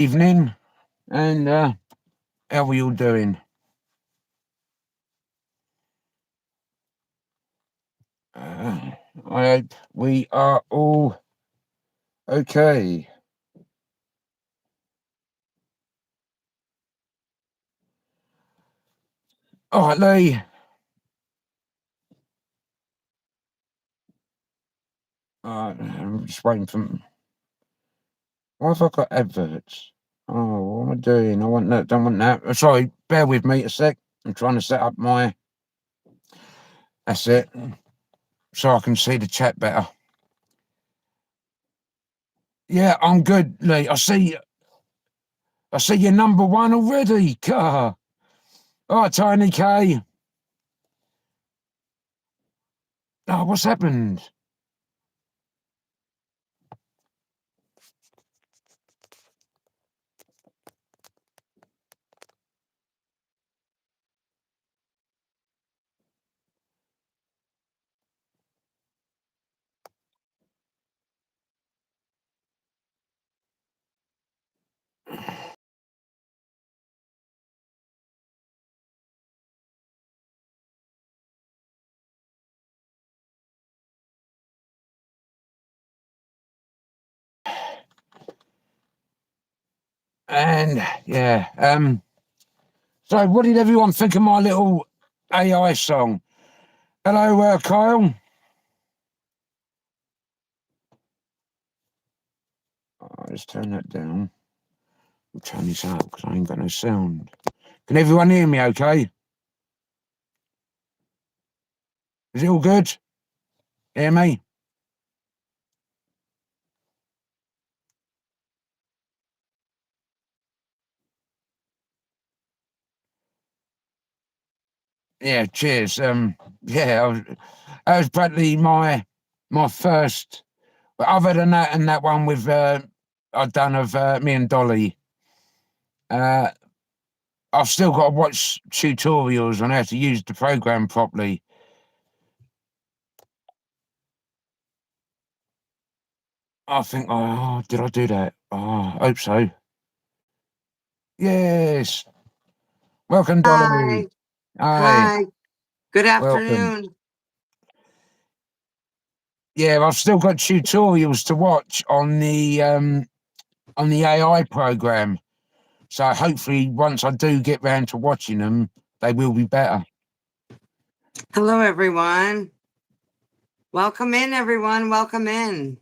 Evening, and how are you all doing? Uh, I hope we are all okay. All right, Lee. I'm just waiting for. Why have I got adverts? Oh, what am I doing? I want that. Don't want that. Sorry, bear with me a sec. I'm trying to set up my. That's it, so I can see the chat better. Yeah, I'm good, Lee. I see. I see you're number one already. Car. All right, Tiny K. Oh, what's happened? And yeah, so what did everyone think of my little AI song? Hello, Kyle. Let's turn that down. I'll turn this up because I ain't got no sound. Can everyone hear me okay? Is it all good? Hear me? Yeah, cheers. Yeah, that was practically my first. But other than that, and that one with I've done of me and Dolly, uh, I've still got to watch tutorials on how to use the program properly. I think, oh, did I do that? Oh, I hope so. Yes. Welcome, Dolly. Hi. Hi. Hi. Good Welcome. afternoon. Yeah, I've still got tutorials to watch on the AI program. So hopefully, once I do get round to watching them, they will be better. Hello, everyone. Welcome in, everyone. Welcome in.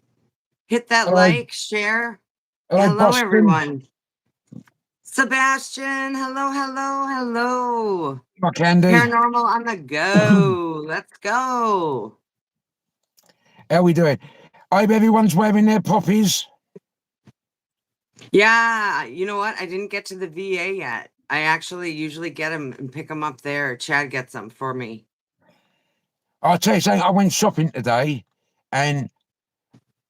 Hit that Hello, like, share. hello, Hello, Boston. everyone. Sebastian. Hello, hello, hello. My candy. Paranormal on the go. Let's go. How we doing? I hope everyone's wearing their poppies. Yeah, you know what? I didn't get to the VA yet. I actually usually get them and pick them up there. Chad gets them for me. I'll tell you something. I went shopping today, and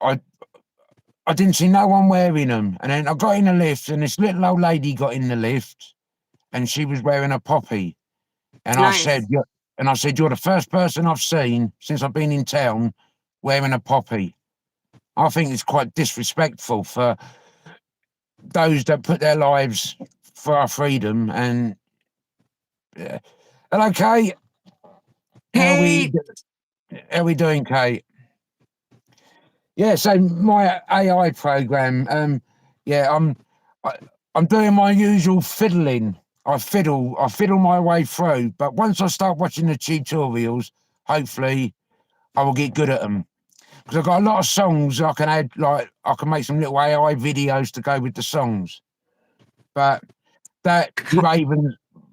I I didn't see no one wearing them. And then I got in the lift, and this little old lady got in the lift, and she was wearing a poppy. And I said, Nice. you're the first person I've seen since I've been in town wearing a poppy. I think it's quite disrespectful for those that put their lives for our freedom. And hello, Kate. How we Hey, how we doing, Kate? Yeah. So my AI program. Yeah, I, I'm doing my usual fiddling. I fiddle my way through. But once I start watching the tutorials, hopefully I will get good at them. Because I've got a lot of songs I can add, like I can make some little AI videos to go with the songs. But that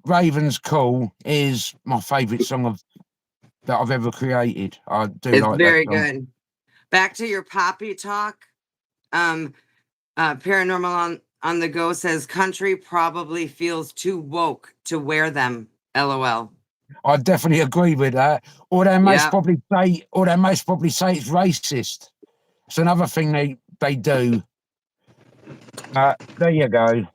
Raven's Call is my favourite song that I've ever created. I do it's like that very song. good. Back to your poppy talk. Um, Paranormal on the go says country probably feels too woke to wear them. LOL. I definitely agree with that. Or they most Yeah. probably say it's racist. It's another thing they do. There you go.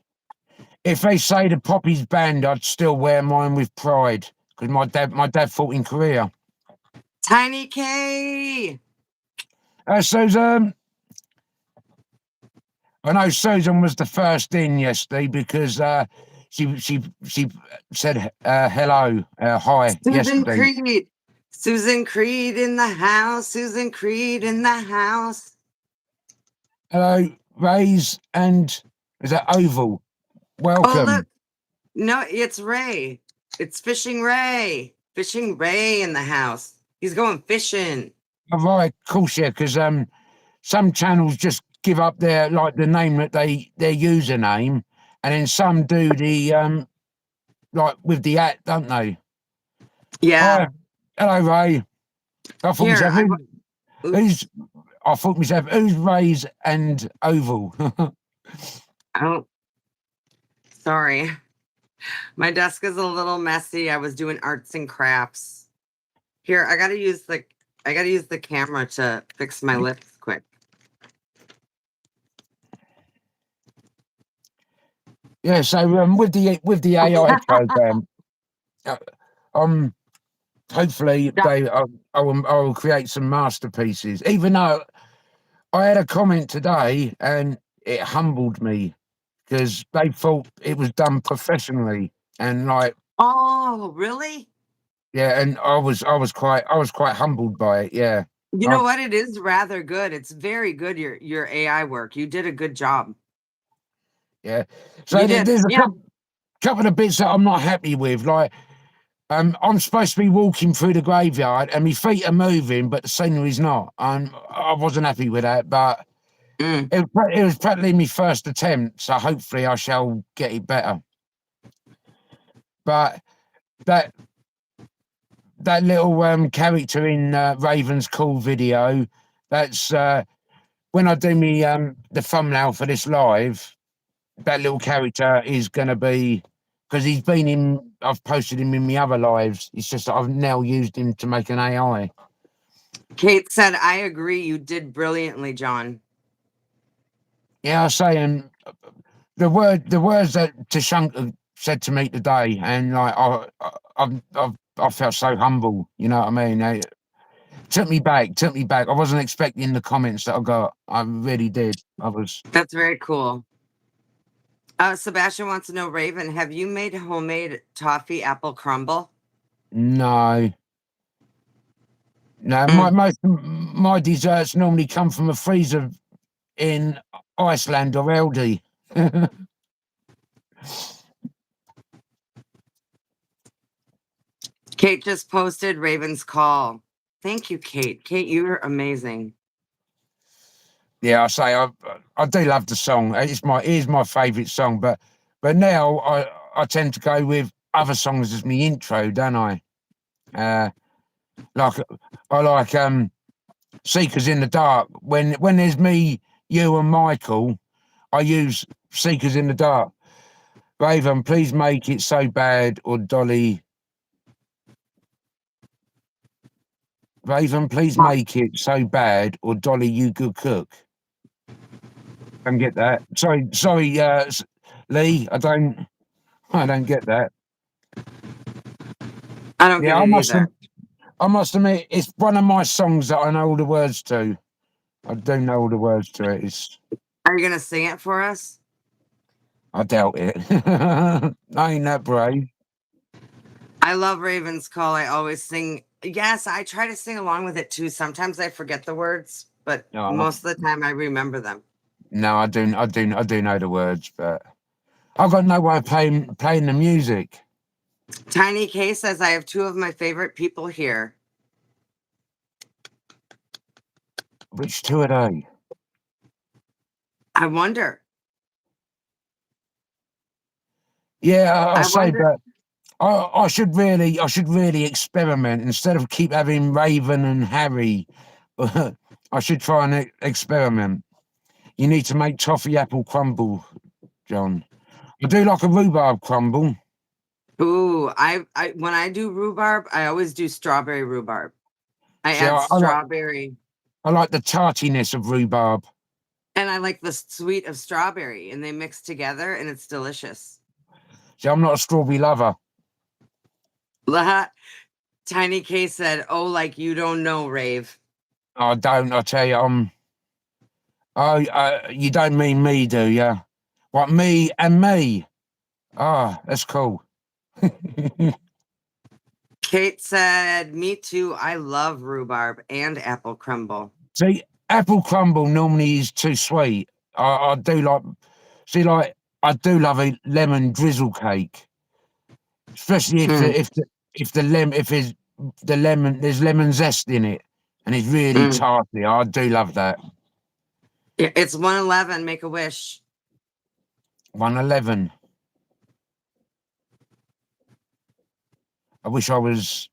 If they say the Poppy's banned, I'd still wear mine with pride because my dad fought in Korea. Tiny K. So I know Susan was the first in yesterday because she said hello, hi Susan yesterday. Creed. Susan Creed in the house. Susan Creed in the house. Hello, Rays, and is that Oval? Oh, look. Welcome. No, it's Ray. It's Fishing Ray. Fishing Ray in the house. He's going fishing. All right, cool, yeah, because some channels just give up their like the name that their username, and then some do the like with the at, don't they? Yeah. Hi, hello, Ray. I thought Here, myself, who's oops. I thought myself, who's Rays and Oval? Oh, sorry. My desk is a little messy. I was doing arts and crafts. Here, I gotta use the camera to fix my lips quick. Yeah, so with the AI program, uh, um, hopefully I will create some masterpieces. Even though I had a comment today and it humbled me because they thought it was done professionally, and like Oh, really? yeah, and I was quite humbled by it. Yeah, You I, know what? It is rather good. It's very good, your AI work. You did a good job. yeah. So You did. there's a Yeah. couple of bits that I'm not happy with, like. I'm supposed to be walking through the graveyard and my feet are moving, but the scenery's not. I wasn't happy with that, but Mm. it was practically my first attempt, so hopefully I shall get it better. But that that little character in Raven's Call video, that's when I do me the thumbnail for this live, that little character is going to be, because he's been in, I've posted him in my other lives. It's just that I've now used him to make an AI. Kate said, I agree. You did brilliantly, John. Yeah, I say, and the words that Tashanka said to me today, and like I felt so humble. You know what I mean? It took me back, took me back. I wasn't expecting the comments that I got. I really did. I was That's very cool. Sebastian wants to know, Raven, have you made homemade toffee apple crumble? no, no. Mm. My desserts normally come from a freezer in Iceland or Aldi. Kate just posted Raven's call. Thank you, Kate. Kate, you're amazing. Yeah, I say I do love the song. It is my favourite song, but now I tend to go with other songs as my intro, don't I? Like I like Seekers in the Dark. When there's me, you and Michael, I use Seekers in the Dark. Raven, please make it so bad, or Dolly. Raven, please make it so bad, or Dolly, you good cook. Don't get that. Sorry, Lee. I don't get that. I don't Yeah, get it either. I must admit, it's one of my songs that I know all the words to. I do know all the words to it. Are you going to sing it for us? I doubt it. I ain't that brave. I love Raven's Call. I always sing. Yes, I try to sing along with it too. Sometimes I forget the words, but No, most of the time I remember them. no, I do know the words, but I've got no way of playing the music. Tiny K says, I have two of my favorite people here. Which two are they? I wonder. Yeah, I I say, wonder. but I should really experiment instead of keep having Raven and Harry. I should try and experiment. You need to make toffee apple crumble, John. I do like a rhubarb crumble. Ooh, I when I do rhubarb, I always do strawberry rhubarb. I See, add strawberry I like the tartiness of rhubarb. and I like the sweet of strawberry, and they mix together and it's delicious. See, I'm not a strawberry lover. Tiny K said, oh, like you don't know, Rave. I don't. I tell you, Oh, you don't mean me, do you? What, me and me? Ah, that's cool. Kate said, "Me too. I love rhubarb and apple crumble." See, apple crumble normally is too sweet. I do like, see, like, I do love a lemon drizzle cake, especially Mm, if the lemon if there's the lemon there's lemon zest in it and it's really mm. tarty. I do love that. It's 111. Make a wish. 111. I wish I was.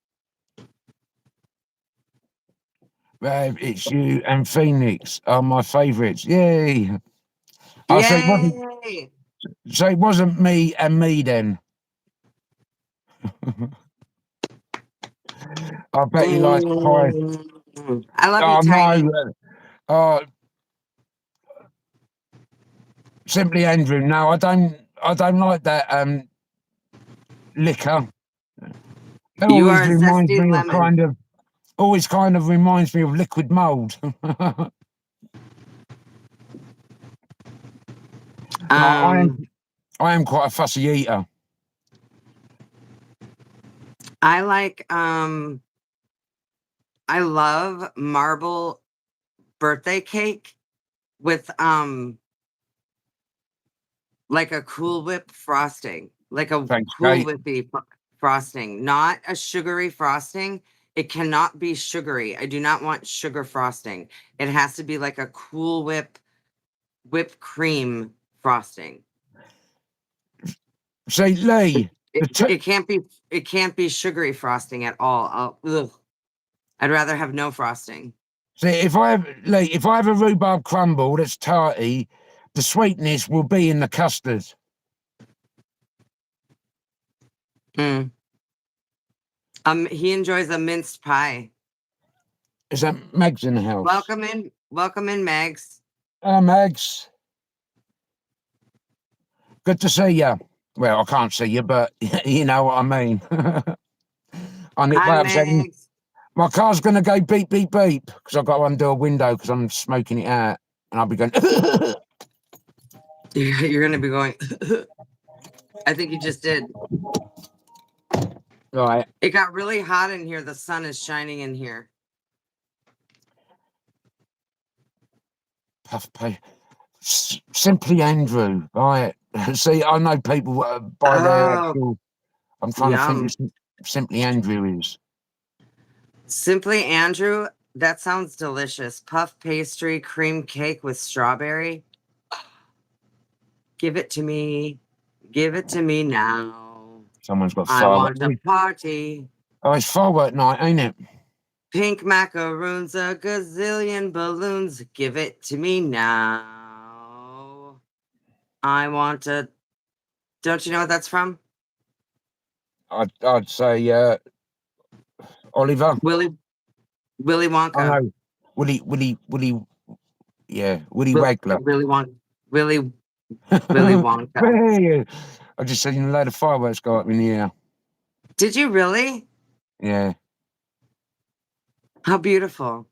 It's you and Phoenix are my favourites. Yay! Oh, Yay! so it wasn't me and me then. I bet you like pie. I love you, Oh Tiny. no! Oh, simply Andrew. No, I don't. I don't like that liquor. It You always are a reminds zesty me of lemon. liquid mold. No, Um, I am quite a fussy eater. I like I love marble birthday cake with like a Cool Whip frosting, like a Thanks, Cool Kate. Whippy frosting, not a sugary frosting. It cannot be sugary. I do not want sugar frosting. It has to be like a Cool Whip whipped cream frosting. See, Lee, It, the t- it can't be it can't be sugary frosting at all. Ugh. I'd rather have no frosting. see if I have a rhubarb crumble that's tarty, the sweetness will be in the custard. Mm. He enjoys a minced pie. Is that Mags in the house? Welcome in, Megs. Mags, good to see you. Well, I can't see you, but you know what I mean. I nip Hi, way up saying Megs. my car's going to go beep, beep, beep because I've got to undo a window because I'm smoking it out. And I'll be going, You're gonna be going. I think you just did. right, It got really hot in here. The sun is shining in here. puff pay. Simply Andrew, right? See, I know people by their Oh, actual. I'm trying to think. yum. This Simply Andrew is. Simply Andrew. That sounds delicious. Puff pastry, cream cake with strawberry. Give it to me. Give it to me now. Someone's got I firework. want a party. Oh, it's firework night, ain't it? Pink macaroons, a gazillion balloons. Give it to me now. I want a. Don't you know what that's from? I'd say Oliver. Willy Willy Oh Wonka. no, Willy. Yeah, Willy Wagler. Willy Wonka. Willy Willy Wonka. Hey, I just seen a load of fireworks go up in the air. Did you really? Yeah, How beautiful.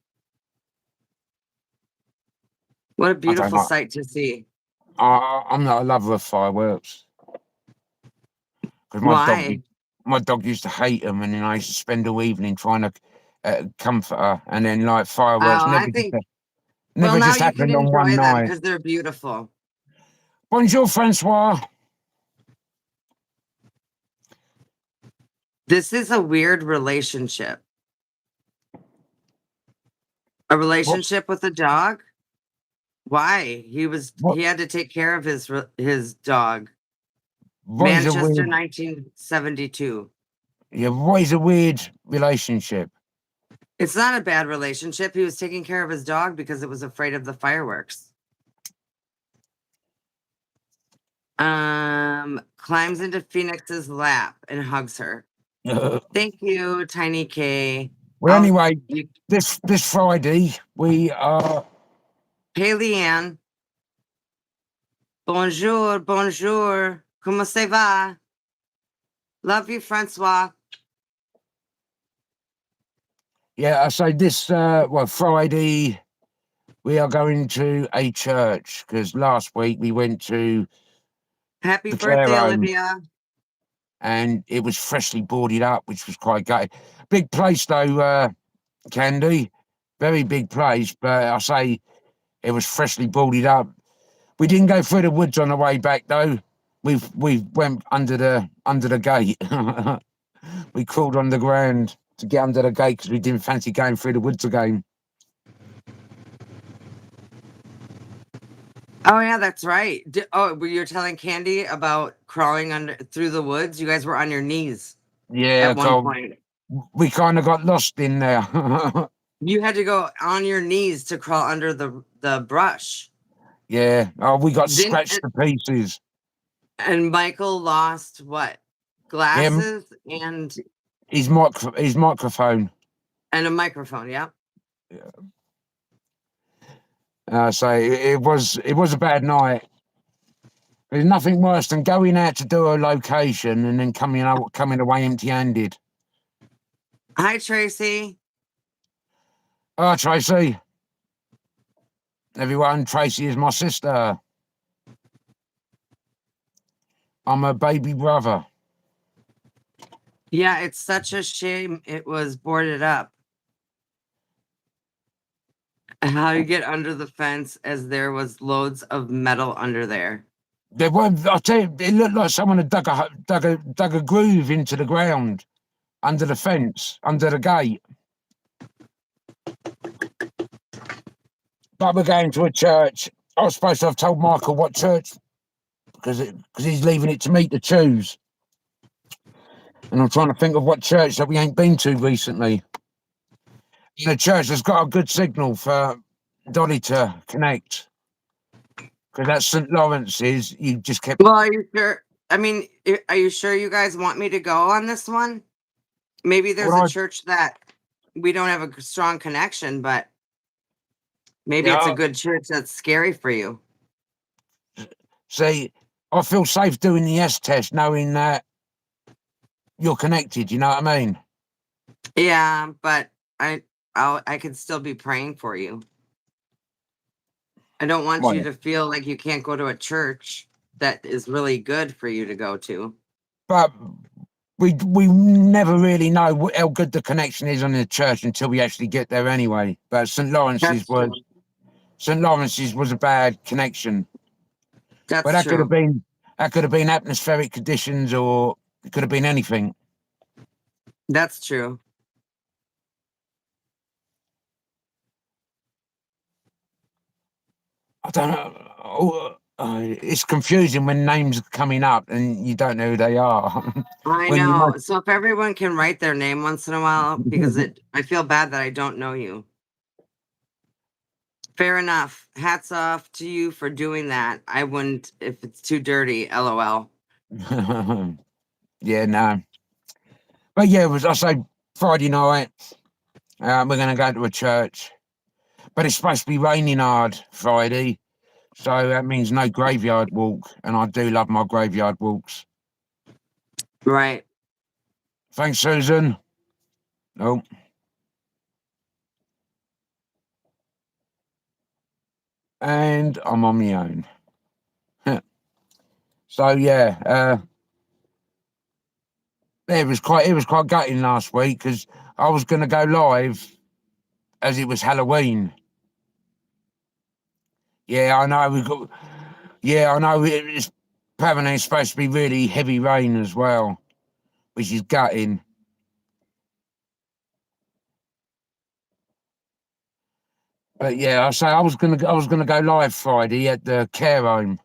What a I don't beautiful like. sight to see. I'm not a lover of fireworks because Why? my dog used to hate them, and then I used to spend all evening trying to comfort her, and then like fireworks Oh, I think, well, never now just you can happened on one enjoy them night. because they're beautiful. Bonjour, Francois. This is a weird relationship. A What? relationship with a dog? Why? What? He had to take care of his dog. What is a Manchester, weird? 1972. Yeah, what is a weird relationship? It's not a bad relationship. He was taking care of his dog because it was afraid of the fireworks. Climbs into Phoenix's lap and hugs her. Thank you, Tiny K. Well, anyway, You, this Friday we are. hey, Leanne. Bonjour, bonjour. Comment ça va? Love you, Francois. Yeah, I say this. Well, Friday we are going to a church because last week we went to Happy the care birthday, home Olivia. and it was freshly boarded up, which was quite gay. Big place though, Candy, very big place. But I say it was freshly boarded up. We didn't go through the woods on the way back though. We went under the gate. We crawled on the ground to get under the gate because we didn't fancy going through the woods again. Oh yeah, that's right. You're telling Candy about crawling under through the woods. You guys were on your knees Yeah, at one point. we kind of got lost in there. You had to go on your knees to crawl under the brush. Yeah. Oh, we got Didn't scratched to pieces. and Michael lost what? Yeah, Glasses and his microphone. a microphone. Yeah. So it was a bad night. There's nothing worse than going out to do a location and then coming away empty-handed. Hi, Tracy. Oh, Tracy. Everyone, Tracy is my sister. I'm her baby brother. Yeah, it's such a shame it was boarded up. How you get under the fence as there was loads of metal under there. There were, I tell you, it looked like someone had dug a groove into the ground under the fence, under the gate. But we're going to a church. I was supposed to have told Michael what church because he's leaving it to me to choose. And I'm trying to think of what church that we ain't been to recently. In a church that's got a good signal for Dolly to connect. Because that's St. Lawrence's. You just kept. Well, are you sure? I mean, are you sure you guys want me to go on this one? Maybe there's a church that we don't have a strong connection, but maybe it's a good church that's scary for you. See, I feel safe doing the S test knowing that you're connected. You know what I mean? Yeah, but I could still be praying for you. I don't want you to feel like you can't go to a church that is really good for you to go to. But we never really know how good the connection is on the church until we actually get there anyway. But St. Lawrence's was a bad connection. That's but that true. could have been atmospheric conditions, or it could have been anything. That's true. I don't know. It's confusing when names are coming up and you don't know who they are. I know. So if everyone can write their name once in a while, because I feel bad that I don't know you. Fair enough. Hats off to you for doing that. I wouldn't if it's too dirty. LOL. Yeah, no. But yeah, I say Friday night. We're going to go to a church. But it's supposed to be raining hard Friday. So that means no graveyard walk. And I do love my graveyard walks. Right. Thanks, Susan. Oh. And I'm on my own. So yeah, it was quite gutting last week because I was going to go live as it was Halloween. Yeah, I know I know it's apparently supposed to be really heavy rain as well, which is gutting. But yeah, I was gonna go live Friday at the care home,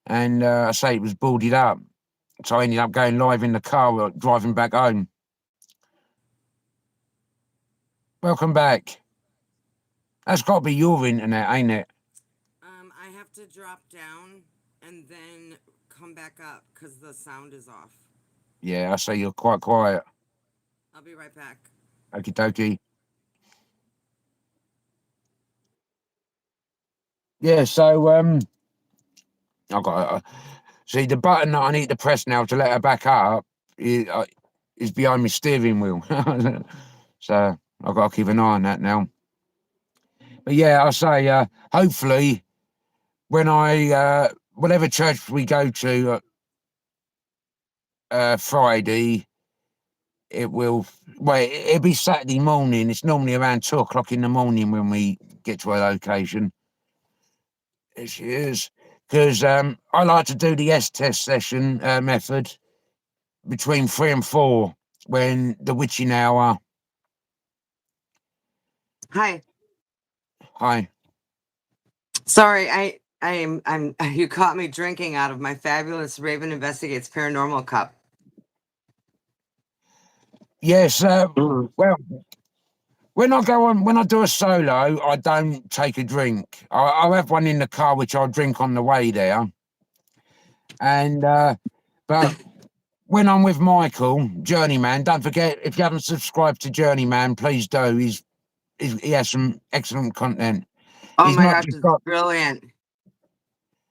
and I say it was boarded up, so I ended up going live in the car driving back home. Welcome back. That's got to be your internet, ain't it? I have to drop down and then come back up because the sound is off. Yeah, I say you're quite quiet. I'll be right back. Okie dokie. Yeah, so I've got see the button that I need to press now to let her back up is behind my steering wheel. So I've got to keep an eye on that now. But yeah, I say, hopefully, when whatever church we go to Friday, it'll be Saturday morning. It's normally around 2 o'clock in the morning when we get to our location. It is because I like to do the S-test session method between 3 and 4 when the witching hour. Hi. Hi. Sorry, I'm you caught me drinking out of my fabulous Raven Investigates Paranormal cup. Yes, well, when I do a solo, I don't take a drink. I'll have one in the car, which I'll drink on the way there. And but when I'm with Michael, Journeyman, don't forget, if you haven't subscribed to Journeyman, please do. He has some excellent content. Oh He's my not gosh, just it's got brilliant.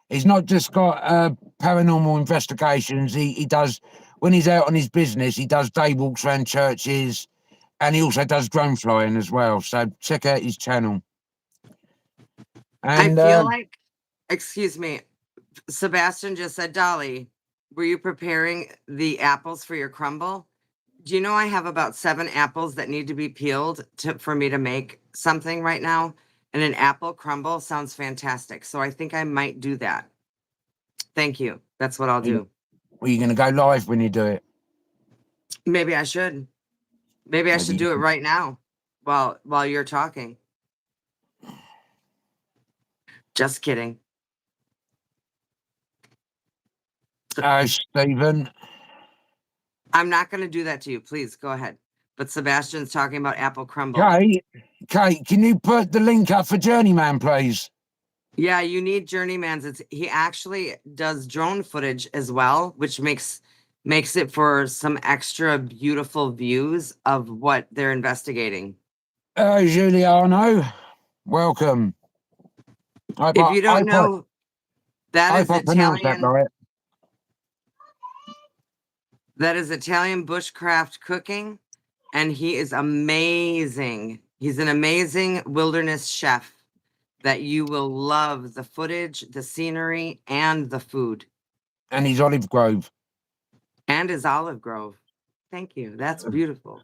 Paranormal investigations. He does, when he's out on his business, he does day walks around churches, and he also does drone flying as well. So check out his channel. I And feel like, excuse me, Sebastian just said, Dolly, were you preparing the apples for your crumble? Do you know I have about 7 apples that need to be peeled for me to make something right now? And an apple crumble sounds fantastic. So I think I might do that. Thank you. That's what I'll do. are you going to go live when you do it? Maybe I should. Maybe I should do it right now while you're talking. Just kidding. Stephen. I'm not going to do that to you. Please go ahead. But Sebastian's talking about apple crumble. Kate, can you put the link up for Journeyman, please? Yeah, you need Journeyman's. He actually does drone footage as well, which makes it for some extra beautiful views of what they're investigating. Giuliano, welcome. If you don't know, that is Italian. That is Italian bushcraft cooking, and he is amazing. He's an amazing wilderness chef that you will love the footage, the scenery, and the food. And his olive grove. And his olive grove. Thank you. That's beautiful.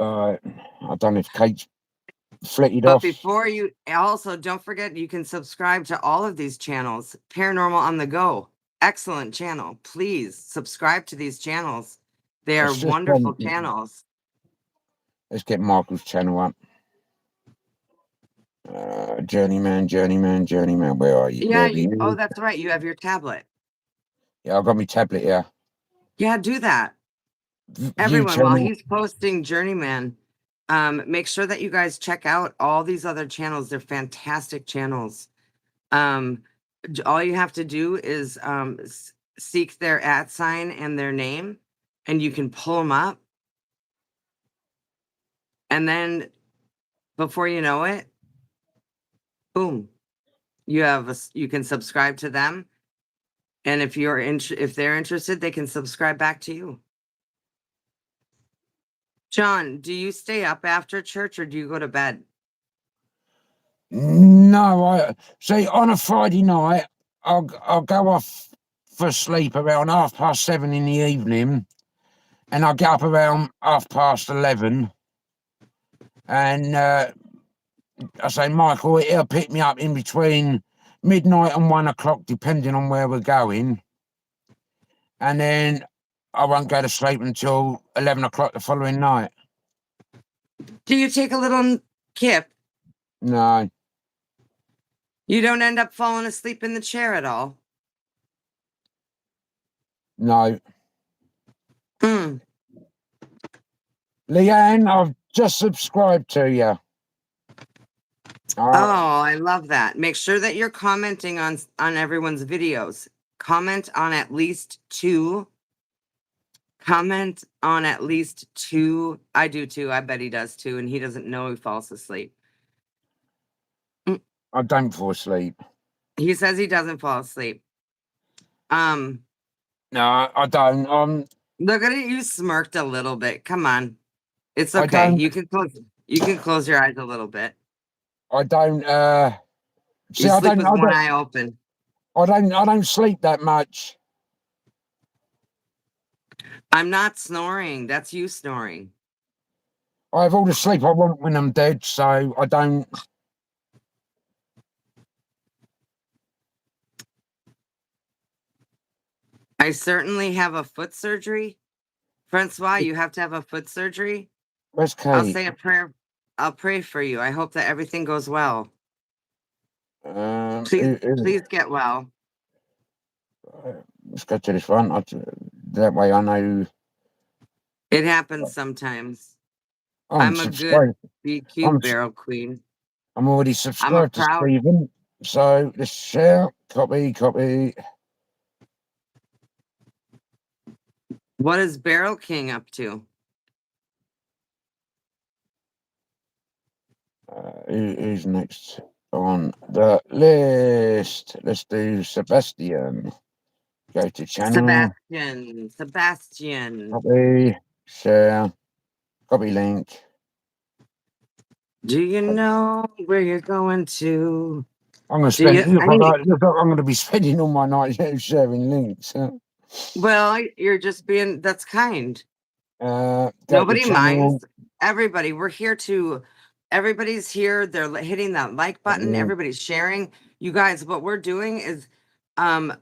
I don't know if Kate's flitted But off. before you, also don't forget you can subscribe to all of these channels. Paranormal on the Go, excellent channel. Please subscribe to these channels. They are wonderful channels. Let's get Michael's channel up. Journeyman. Where are you? Yeah. Oh, that's right. You have your tablet. Yeah, I've got my tablet here. Yeah, do that. Everyone, while he's posting Journeyman, make sure that you guys check out all these other channels. They're fantastic channels. All you have to do is seek their @ and their name, and you can pull them up. And then before you know it, boom, you can subscribe to them. And if they're interested, they can subscribe back to you. John, do you stay up after church or do you go to bed? No, I see. On a Friday night, I'll go off for sleep around 7:30 in the evening, and I'll get up around 11:30. And I say, Michael, he'll pick me up in between midnight and 1 o'clock, depending on where we're going. And then I won't go to sleep until 11 o'clock the following night. Do you take a little kip? No. You don't end up falling asleep in the chair at all? No. Mm. Leanne, I've just subscribed to you. Oh, I love that. Make sure that you're commenting on everyone's videos. Comment on at least 2. Comment on at least 2. I do too. I bet he does too. And he doesn't know he falls asleep. I don't fall asleep. He says he doesn't fall asleep. No, I don't. Look at it. You smirked a little bit. Come on. It's I okay. don't. You can close your eyes a little bit. I don't. You See, I sleep don't. with one eye open. I don't. I don't sleep that much. I'm not snoring. That's you snoring. I have all the sleep I want when I'm dead, so I don't. I certainly have a foot surgery. Francois, you have to have a foot surgery. Where's I'll Kate? say a prayer. I'll pray for you. I hope that everything goes well. Please, please get well. Let's go to this one. That way I know It happens sometimes. I'm I'm a good subscribed. BQ I'm barrel queen. I'm already I'm a subscribed to proud. Stephen. So let's share. Copy. What is Barrel King up to? Who's next on the list? Let's do Sebastian. Go to channel. Sebastian. Copy. Share. Copy link. Do you know where you're going to? I'm going to Do you? spend. I need. Look, I'm going to be spending all my night sharing links. Well, you're just being. That's kind. Go to Nobody channel. minds. Everybody, we're here to. Everybody's here. They're hitting that like button. Everybody's sharing. You guys, what we're doing is, um,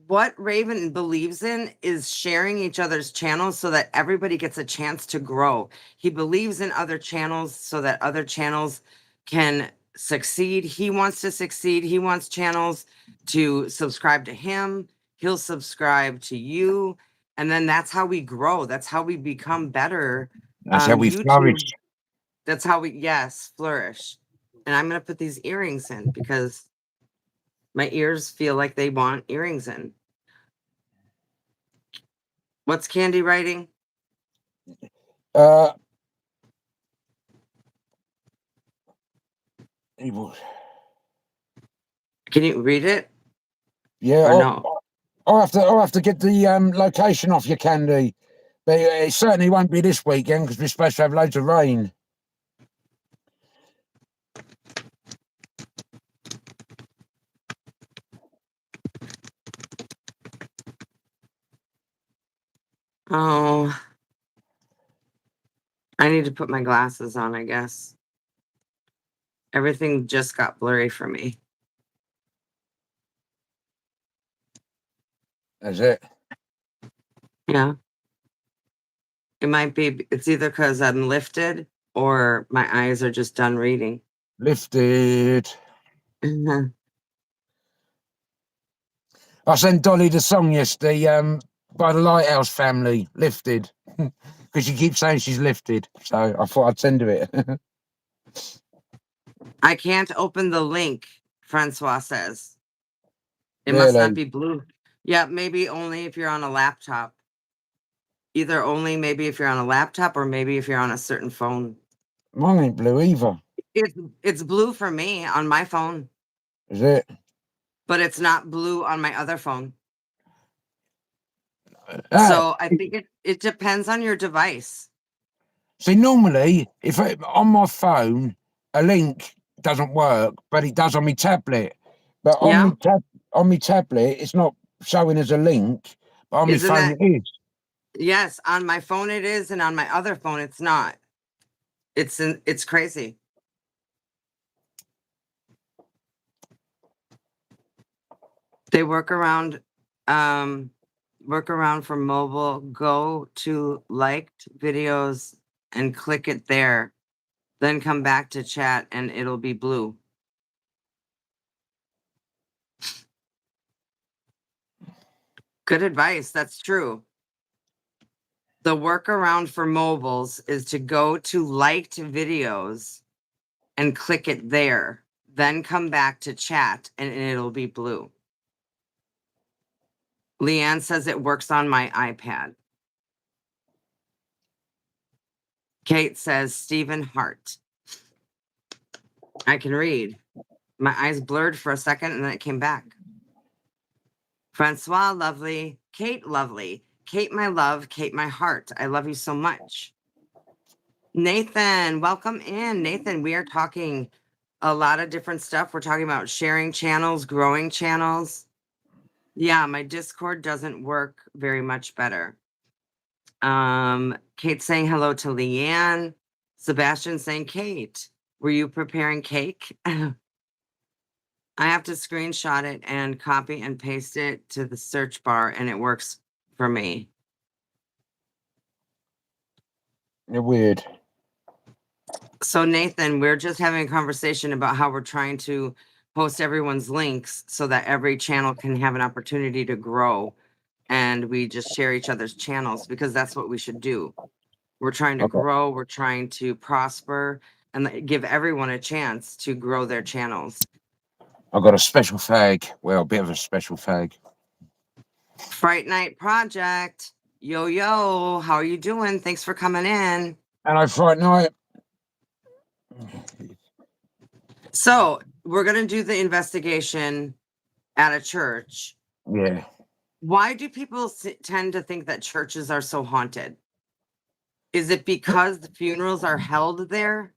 what Raven believes in is sharing each other's channels so that everybody gets a chance to grow. He believes in other channels so that other channels can succeed. He wants to succeed. He wants channels to subscribe to him. He'll subscribe to you. And then that's how we grow. That's how we become better. That's how we flourish. YouTube, that's how we, yes, flourish. And I'm going to put these earrings in because my ears feel like they want earrings in. What's Candy writing? Evil. Can you read it? Yeah, Or no? I'll have to get the location off your Candy, but it certainly won't be this weekend because we're supposed to have loads of rain. Oh, I need to put my glasses on, I guess. Everything just got blurry for me. That's it. Yeah. It might be, it's either because I'm lifted or my eyes are just done reading. Lifted. Mhm. I sent Dolly the song yesterday by the Lighthouse Family, Lifted, because she keeps saying she's lifted. So I thought I'd send her it. I can't open the link, Francois says. It must not Really? be blue. Yeah, maybe only if you're on a laptop. Either only maybe if you're on a laptop or maybe if you're on a certain phone. Mine ain't blue either. It's blue for me on my phone, Is it? but it's not blue on my other phone. Ah, So I think it depends on your device. see, normally, if on my phone, a link doesn't work, but it does on my tablet. But Yeah. on my tablet, it's not showing as a link, but on my Isn't phone that, it is. yes, on my phone it is, and on my other phone it's not. It's crazy. They work around for mobile. Go to liked videos and click it there. Then come back to chat and it'll be blue. Good advice. That's true. The workaround for mobiles is to go to liked videos and click it there. Then come back to chat and it'll be blue. Leanne says it works on my iPad. Kate says Stephen Hart. I can read. My eyes blurred for a second and then it came back. Francois, lovely. Kate, lovely. Kate, my love, Kate, my heart. I love you so much. Nathan, welcome in. Nathan, we are talking a lot of different stuff. We're talking about sharing channels, growing channels. Yeah, my Discord doesn't work very much better. Kate saying hello to Leanne. Sebastian saying, Kate, were you preparing cake? I have to screenshot it and copy and paste it to the search bar, and it works for me. You're weird. So, Nathan, we're just having a conversation about how we're trying to post everyone's links so that every channel can have an opportunity to grow. And we just share each other's channels because that's what we should do. We're trying to Okay. grow, we're trying to prosper, and give everyone a chance to grow their channels. I've got a special fag. Well, a bit of a special fag. Fright Night Project. Yo, yo, how are you doing? Thanks for coming in. Hello, Fright Night. So, we're going to do the investigation at a church. Yeah. Why do people tend to think that churches are so haunted? Is it because the funerals are held there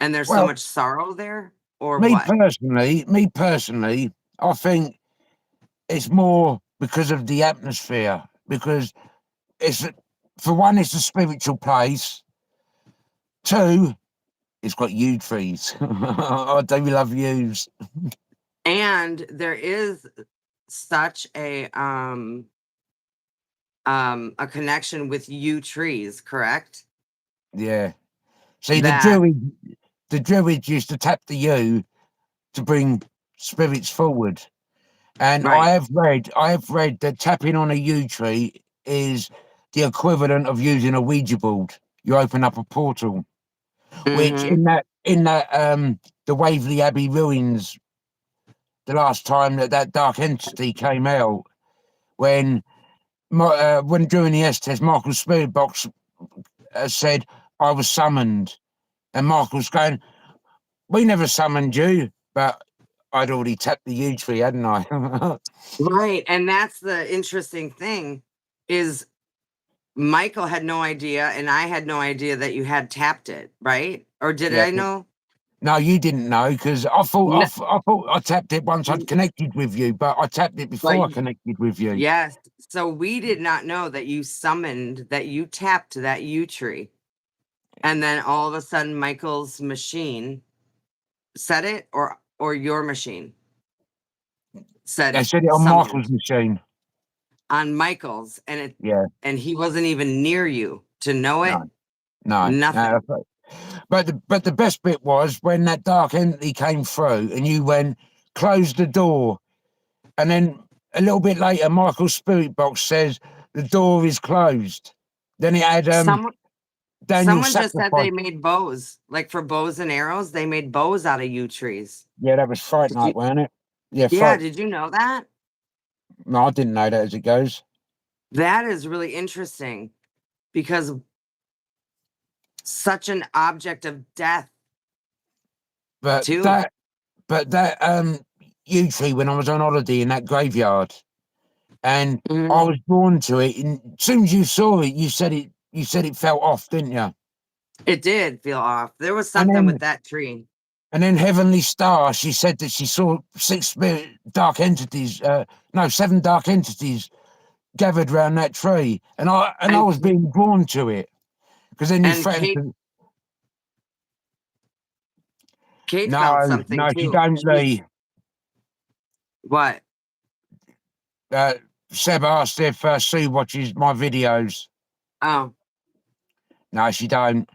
and there's so Well, much sorrow there, or me what? personally, I think it's more because of the atmosphere. Because it's, for one, it's a spiritual place. Two, it's got yew trees. I do love yews. And there is such a connection with yew trees, correct? Yeah. See, That the druids used to tap the yew to bring spirits forward. And right. I have read that tapping on a yew tree is the equivalent of using a Ouija board. You open up a portal, which Mm-hmm. in that the Waverley Abbey ruins, the last time that dark entity came out, when during the S test, Michael's spirit box said I was summoned, and Michael's going, "We never summoned you," but I'd already tapped the yew tree, hadn't I? Right. And that's the interesting thing is Michael had no idea and I had no idea that you had tapped it, right? Or did Yeah. I know? No, you didn't know, because I thought No, I thought I tapped it once I'd connected with you, but I tapped it but before I connected with you. yes. So we did not know that you summoned, that you tapped that yew tree. And then all of a sudden Michael's machine said it, or your machine said They said it on Michael's summoned machine. on Michael's, Yeah, and he wasn't even near you to know it. no. Nothing. But the best bit was when that dark entity came through, and you went, close the door, and then a little bit later, Michael's spirit box says the door is closed. Then it had Someone Daniel someone just said sacrifice. they made bows, like for bows and arrows. They made bows out of yew trees. Yeah, that was Fright Did you? Night, wasn't it? Yeah, Yeah. Fright. Did you know that? No, I didn't know that as it goes. That is really interesting because such an object of death But too. that yew tree, when I was on holiday in that graveyard, and I Mhm. was drawn to it, and as soon as you saw it, you said it felt off, didn't you? It did feel off. There was And something then with that tree. Heavenly Star, she said that she saw dark entities, no, 7 dark entities gathered around that tree, and I And was being drawn to it, because then you and threatened to. Kate felt No, something she too. don't, Lee. What? Seb asked if Sue watches my videos. Oh, No, she don't.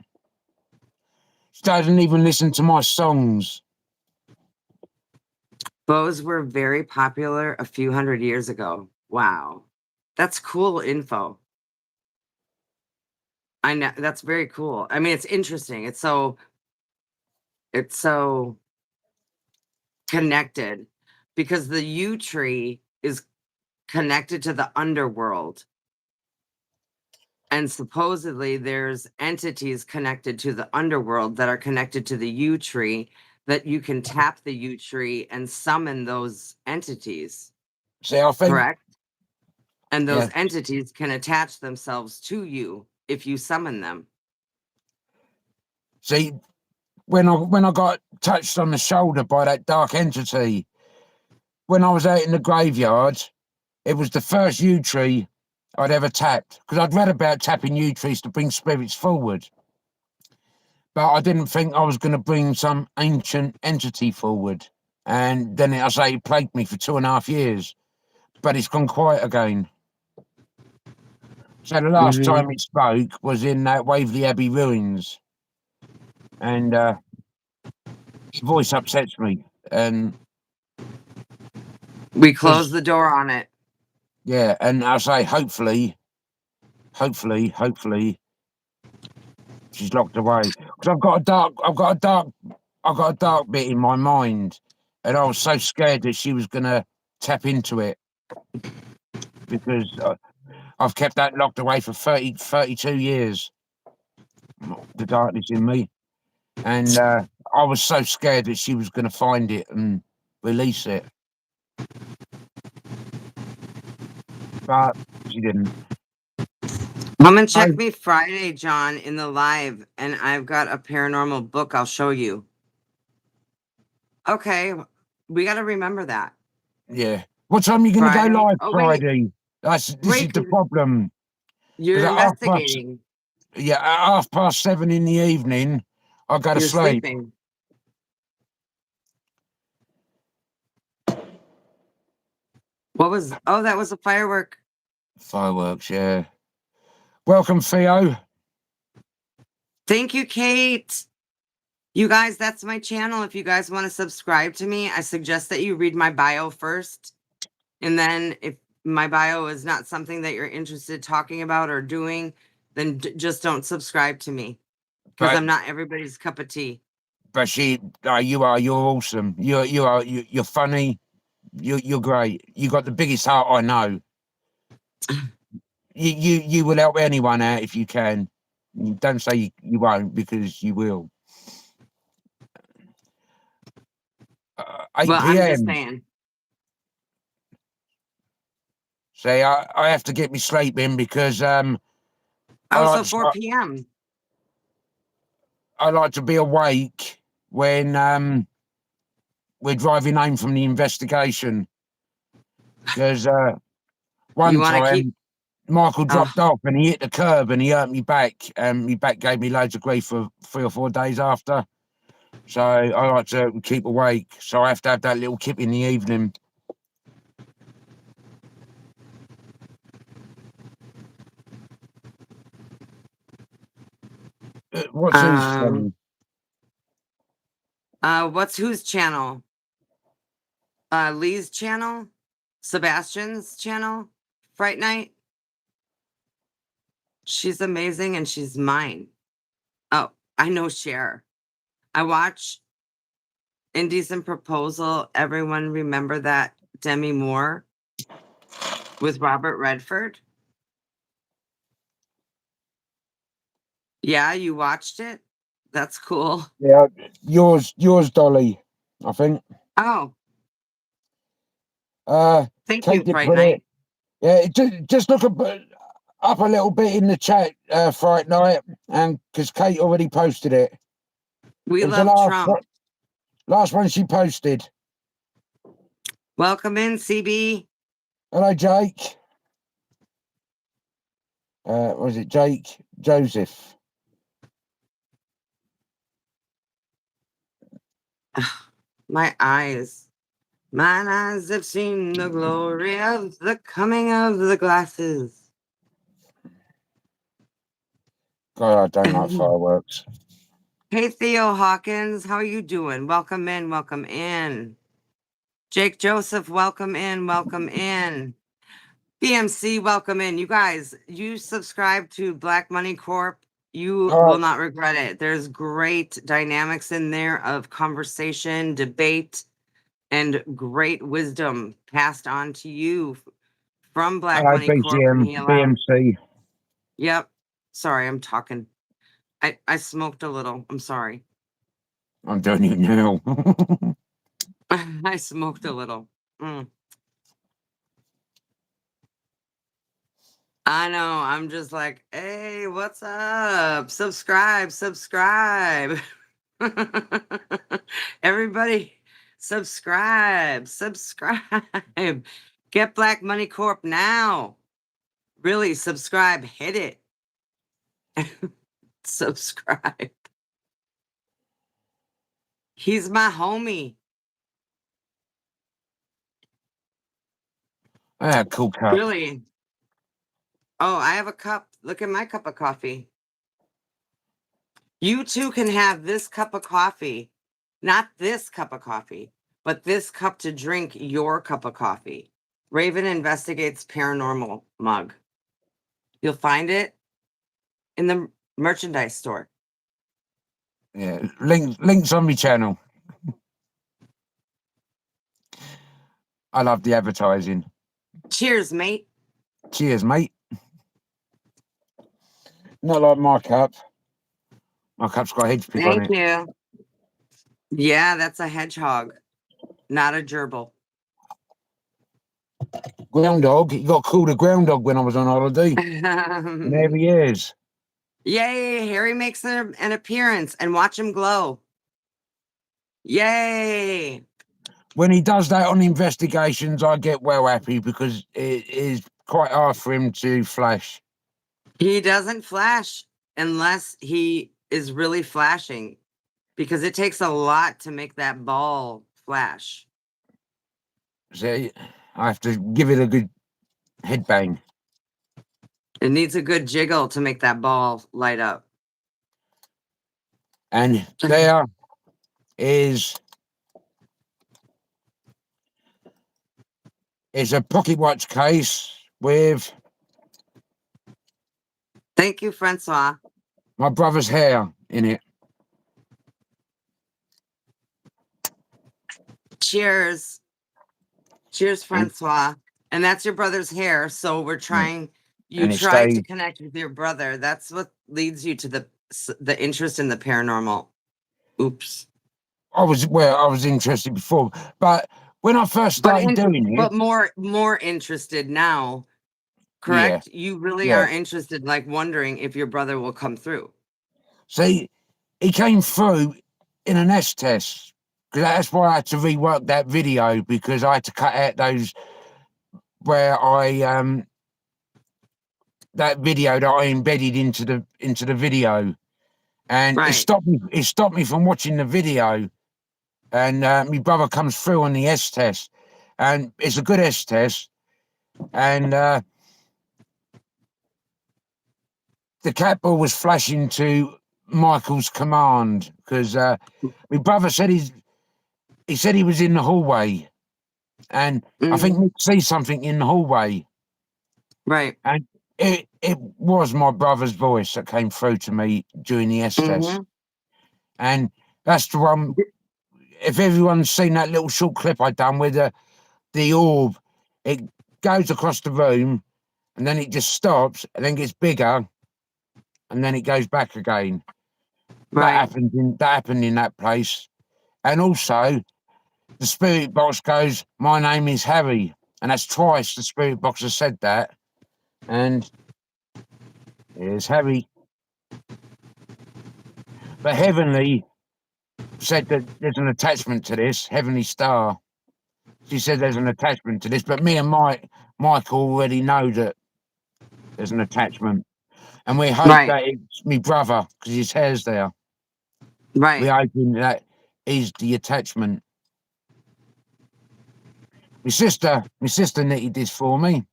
She doesn't even listen to my songs. bows were very popular a few hundred years ago. Wow. That's cool info. I know that's very cool. I mean, it's interesting. It's so connected because the yew tree is connected to the underworld. And supposedly there's entities connected to the underworld that are connected to the yew tree, that you can tap the yew tree and summon those entities. See, I think Correct? And those Yeah. entities can attach themselves to you if you summon them. See, when I got touched on the shoulder by that dark entity, when I was out in the graveyard, it was the first yew tree I'd ever tapped, because I'd read about tapping yew trees to bring spirits forward. But I didn't think I was going to bring some ancient entity forward. And then it plagued me for 2.5 years. But it's gone quiet again. So the last time it spoke was in that Waverley Abbey ruins. And the voice upsets me. And we close the door on it. Yeah, and I say hopefully she's locked away. Because I've got a dark bit in my mind, and I was so scared that she was gonna tap into it, because I've kept that locked away for 32 years, the darkness in me, and I was so scared that she was gonna find it and release it, but she didn't. Come and check me Friday, John, in the live, and I've got a paranormal book I'll show you. Okay, we got to remember that. Yeah. What time are you going to go live Friday? This is the problem. You're investigating. At 7:30 in the evening, I go to sleep. Sleeping. What was? Oh, that was a firework. Fireworks, yeah. Welcome, Theo. Thank you, Kate. You guys, that's my channel. If you guys want to subscribe to me, I suggest that you read my bio first. And then if my bio is not something that you're interested talking about or doing, then just don't subscribe to me, because I'm not everybody's cup of tea. But you're awesome. You're funny. You're great. You got the biggest heart I know. You will help anyone out if you can. Don't say you won't, because you will. 8 Well, p.m. I'm just saying. See, I have to get me sleep in, because so 4 p.m. I like to be awake when we're driving home from the investigation, because one time Michael dropped off and he hit the curb and he hurt me back, and my back gave me loads of grief for 3 or 4 days after. So I like to keep awake, so I have to have that little kip in the evening. What's whose channel? What's whose channel? Lee's channel? Sebastian's channel? Fright Night? She's amazing and she's mine. Oh, I know Cher. I watch Indecent Proposal. Everyone remember that Demi Moore with Robert Redford? Yeah, you watched it? That's cool. Yeah, yours, Dolly, I think. Oh. Thank you, Fright Night. Yeah, just look up a little bit in the chat, Fright Night, and because Kate already posted it. We love Trump. Last one she posted. Welcome in, CB. Hello, Jake. Was it Jake? Joseph. My eyes. Mine eyes have seen the glory of the coming of the glasses. God, I don't like fireworks. Hey, Theo Hawkins, how are you doing? Welcome in, welcome in. Jake Joseph, welcome in, welcome in. BMC, welcome in. You guys, you subscribe to Black Money Corp. You will not regret it. There's great dynamics in there of conversation, debate, and great wisdom passed on to you from Black Money Corp. BMC. Yep. Sorry, I'm talking. I smoked a little. I'm sorry. I'm doing it now. I smoked a little. I know. I'm just like, hey, what's up? Subscribe, subscribe. Everybody, subscribe, subscribe. Get Black Money Corp now. Really, subscribe. Hit it. Subscribe. He's my homie. Ah, cool cup. Really. Oh, I have a cup. Look at my cup of coffee. You too can have this cup of coffee. Not this cup of coffee, but this cup to drink your cup of coffee. Raven Investigates Paranormal mug. You'll find it in the merchandise store. Yeah, links on my channel. I love the advertising. Cheers, mate. Cheers, mate. Not like my cup. My cup's got a hedge pig on Thank it. you. Yeah, that's a hedgehog, not a gerbil. Groundhog. He got called a groundhog when I was on holiday. And there he is. Yay, Harry makes an appearance and watch him glow. Yay. When he does that on investigations, I get well happy because it is quite hard for him to flash. He doesn't flash unless he is really flashing, because it takes a lot to make that ball flash. So I have to give it a good head bang. It needs a good jiggle to make that ball light up. And there is a pocket watch case with Thank you, Francois. my brother's hair in it. Cheers. Cheers, Francois. And that's your brother's hair. So we're trying, you tried to connect with your brother. That's what leads you to the interest in the paranormal. Oops. I was interested before, but when I first started doing it, but more interested now, correct? Yeah, You really yeah. are interested, like wondering if your brother will come through. See, he came through in an S test, because that's why I had to rework that video, because I had to cut out those where I that video that I embedded into the video, and Right. it stopped me from watching the video. And my brother comes through on the S test, and it's a good S test, and the cat ball was flashing to Michael's command, because my brother said he said he was in the hallway, and I think we see something in the hallway. Right. And it was my brother's voice that came through to me during the S test. And that's the one. If everyone's seen that little short clip I done with the orb, it goes across the room, and then it just stops, and then gets bigger, and then it goes back again. Right. That happened in that place. And also, the spirit box goes, "My name is Harry," and that's twice the spirit box has said that. And here's Harry. But Heavenly said that there's an attachment to this. Heavenly Star. She said there's an attachment to this, but me and Michael already know that there's an attachment, and we hope that it's my brother because his hair's there. Right. We're hoping that he's the attachment. My sister knitted this for me,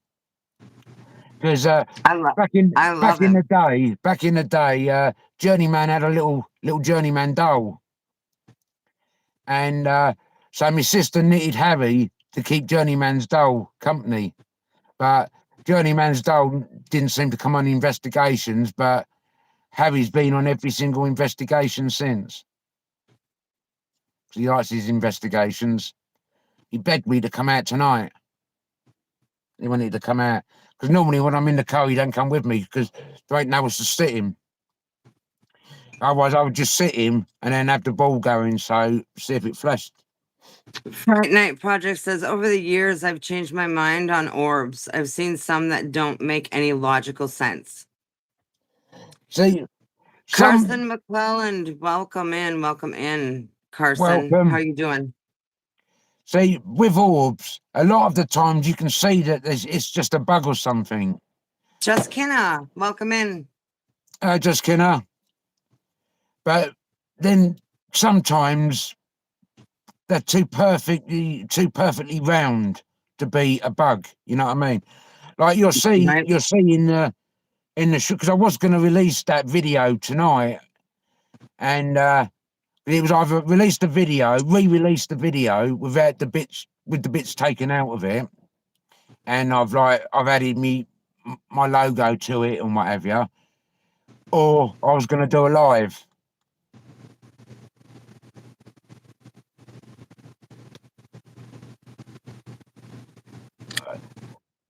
because back in the day, Journeyman had a little Journeyman doll, and so my sister knitted Harry to keep Journeyman's doll company. But Journeyman's doll didn't seem to come on investigations, but Harry's been on every single investigation since. He likes his investigations. He begged me to come out tonight. He wanted to come out, because normally when I'm in the car, he don't come with me because there ain't nowhere to sit him. Otherwise, I would just sit him and then have the ball going, so see if it flashed. Fright Night Project says, over the years, I've changed my mind on orbs. I've seen some that don't make any logical sense. See, Carson McClelland, welcome in, Carson. welcome. How you doing? See, with orbs, a lot of the times you can see that it's just a bug or something. Just Kenna, welcome in. Just Kinner. But then sometimes they're too perfectly round to be a bug. You know what I mean? Like you'll see in the show, because I was going to release that video tonight, and it was either re-release the video without the bits taken out of it, and I've added my logo to it and what have you, or I was going to do a live.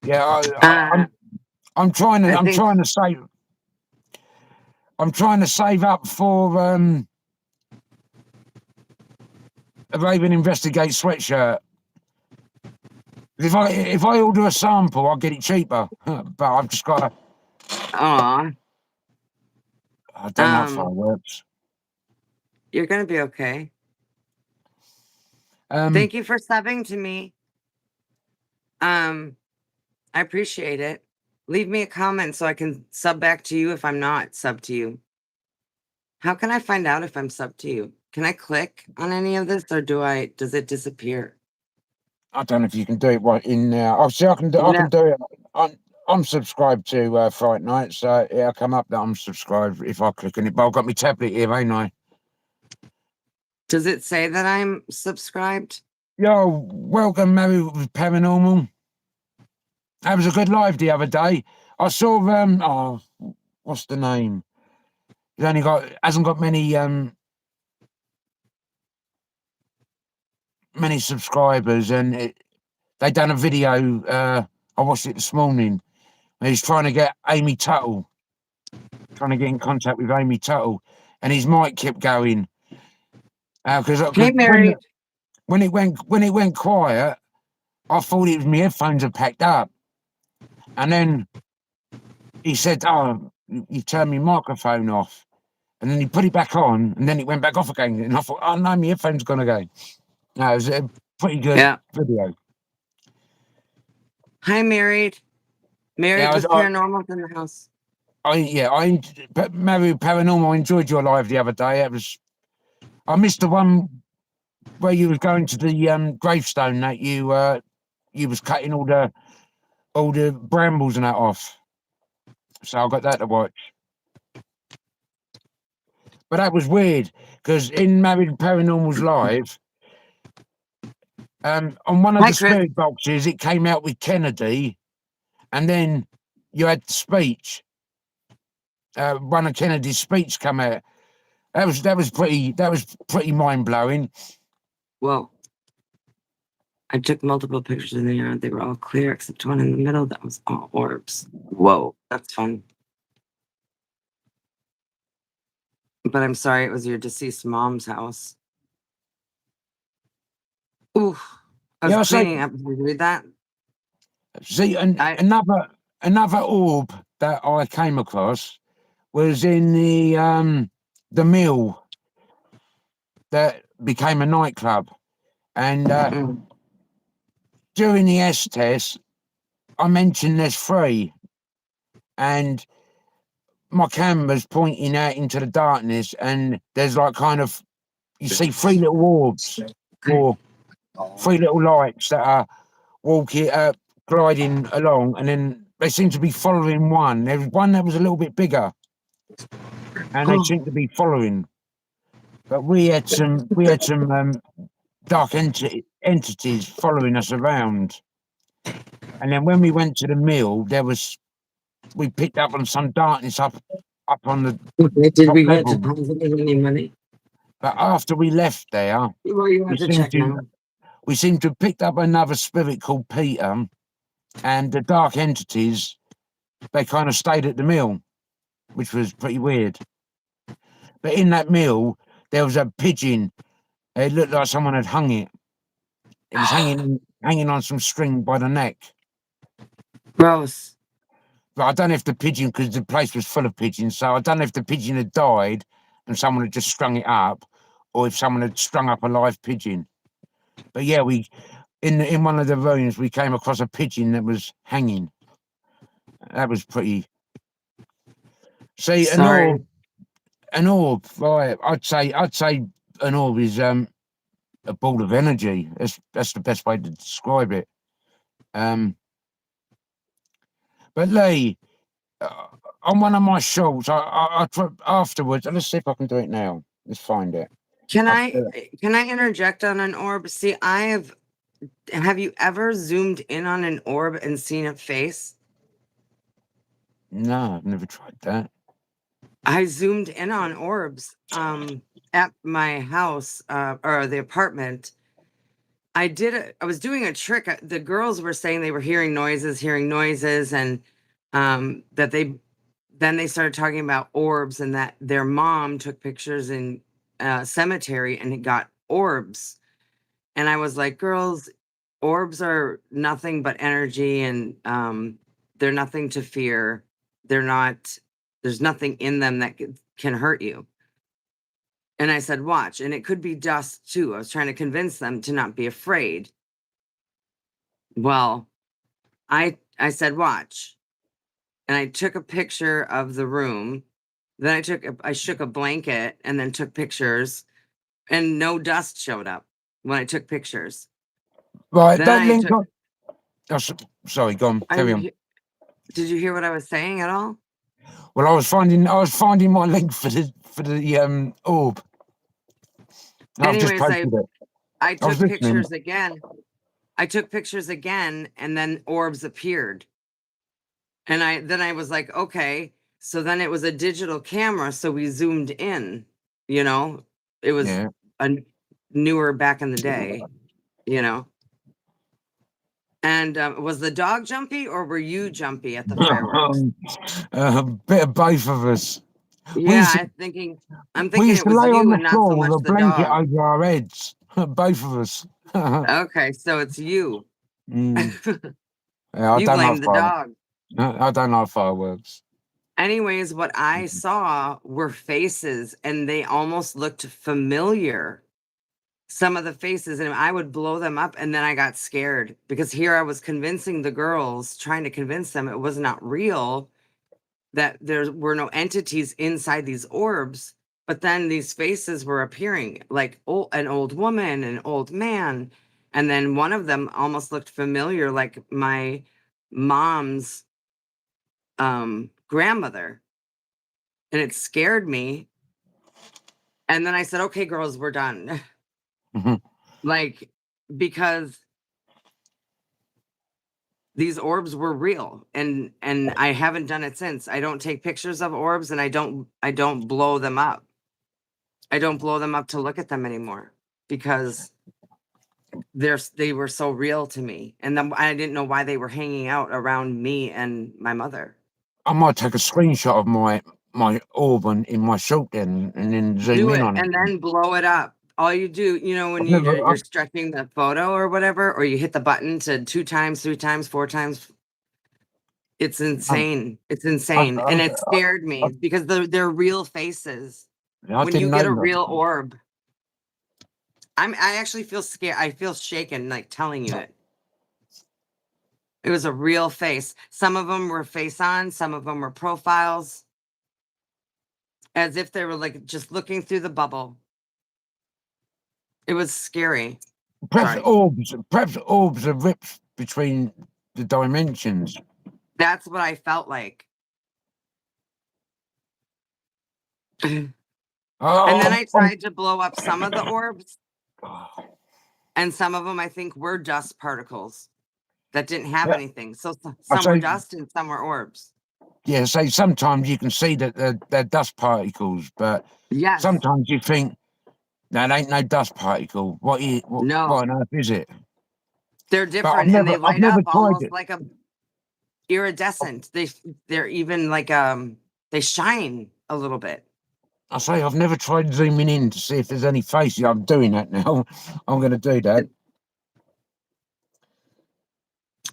Yeah, I'm trying to save up for a Raven Investigate sweatshirt. If I order a sample, I'll get it cheaper. But I've just got to. Aw. I don't know if it works. You're gonna be okay. Thank you for subbing to me. I appreciate it. Leave me a comment so I can sub back to you if I'm not sub to you. How can I find out if I'm sub to you? Can I click on any of this, or does it disappear? I don't know if you can do it right in now. Obviously, I can do it. I'm subscribed to Fright Night, so it'll come up that I'm subscribed if I click on it. But I've got my tablet here, ain't I? Does it say that I'm subscribed? Yo, welcome, Married with Paranormal. That was a good live the other day. I saw what's the name? It hasn't got many subscribers, and they done a video. I watched it this morning. He's trying to get Amy Tuttle, trying to get in contact with Amy Tuttle, and his mic kept going. Because when it went quiet, I thought it was my headphones had packed up, and then he said, "Oh, you turned my microphone off," and then he put it back on, and then it went back off again, and I thought, "Oh no, my headphones gone again." No, it was a pretty good video. Hi, Married with Paranormal in the house. Married Paranormal. I enjoyed your live the other day. I missed the one where you was going to the gravestone that you was cutting all the brambles and that off. So I got that to watch. But that was weird because in Married Paranormal's live, on one of the spirit boxes, it came out with Kennedy, and then you had the speech. One of Kennedy's speech come out. That was pretty mind blowing. Well, I took multiple pictures in the yard. They were all clear except one in the middle that was all orbs. Whoa, that's fun. But I'm sorry, it was your deceased mom's house. Ooh, I was cleaning up. Did you read that? See, another orb that I came across was in the mill that became a nightclub, and during the S test, I mentioned there's 3, and my camera's pointing out into the darkness, and there's you see 3 little orbs or 3 little lights that are gliding along, and then they seem to be following one. There was one that was a little bit bigger, and they seem to be following. But we had some dark entities following us around. And then when we went to the mill, we picked up on some darkness up on the Did we get to deposit any money? But after we left there, we seemed to have picked up another spirit called Peter, and the dark entities, they kind of stayed at the mill, which was pretty weird. But in that mill, there was a pigeon. It looked like someone had hung it, It was hanging on some string by the neck. Gross. But I don't know if the pigeon, because the place was full of pigeons, so I don't know if the pigeon had died and someone had just strung it up, or if someone had strung up a live pigeon. But yeah, we in one of the rooms we came across a pigeon that was hanging. That was pretty. See, Sorry. an orb, right? I'd say an orb is a ball of energy. That's the best way to describe it. But Lee, on one of my shows, I afterwards. Let's see if I can do it now. Let's find it. Can I interject on an orb? See, have you ever zoomed in on an orb and seen a face? No, I've never tried that. I zoomed in on orbs at my house or the apartment. I was doing a trick. The girls were saying they were hearing noises, and that they started talking about orbs, and that their mom took pictures in cemetery and it got orbs. And I was like, girls, orbs are nothing but energy, and they're nothing to fear. There's nothing in them that can hurt you. And I said, watch. And it could be dust too. I was trying to convince them to not be afraid. Well, I said, watch. And I took a picture of the room. Then I shook a blanket and then took pictures, and no dust showed up when I took pictures. Right, Then don't link on. Oh, sorry, go on. Carry on. Did you hear what I was saying at all? Well, I was finding my link for the orb. Anyways, I took listening. pictures again. I took pictures again, and then orbs appeared. And I was like, okay. So then it was a digital camera, so we zoomed in. You know, it was a newer back in the day. You know. And was the dog jumpy, or were you jumpy at the fireworks? A bit of both of us. Yeah, I'm thinking it was you and not so much the blanket dog. over our heads. Both of us. Okay, so it's you. Yeah, you blame the dog. I don't like fireworks. Anyways, what I saw were faces, and they almost looked familiar. Some of the faces, and I would blow them up, and then I got scared because here I was convincing the girls, trying to convince them it was not real, that there were no entities inside these orbs. But then these faces were appearing, like an old woman, an old man, and then one of them almost looked familiar, like my mom's grandmother. And it scared me. And then I said, okay, girls, we're done. Like, because these orbs were real, and I haven't done it since. I don't take pictures of orbs, and I don't blow them up. I don't blow them up to look at them anymore because they were so real to me. And then I didn't know why they were hanging out around me and my mother. I might take a screenshot of my orb in my shoot and then zoom in on it. And then blow it up. All you do, when you're stretching the photo or whatever, or you hit the button to 2 times, 3 times, 4 times. It's insane. It's insane. And it scared me because they're real faces. When you get a real orb, I actually feel scared. I feel shaken, like telling you it. It was a real face. Some of them were face on, some of them were profiles, as if they were like just looking through the bubble. It was scary. Perhaps orbs are ripped between the dimensions. That's what I felt like. And then I tried to blow up some of the orbs, and some of them I think were dust particles that didn't have anything. So some were dust and some were orbs. Yeah, so sometimes you can see that they're dust particles, but sometimes you think that ain't no dust particle. What on earth is it? They're different, and they light up almost like a iridescent. They're even like they shine a little bit. I say I've never tried zooming in to see if there's any faces. I'm doing that now. I'm going to do that.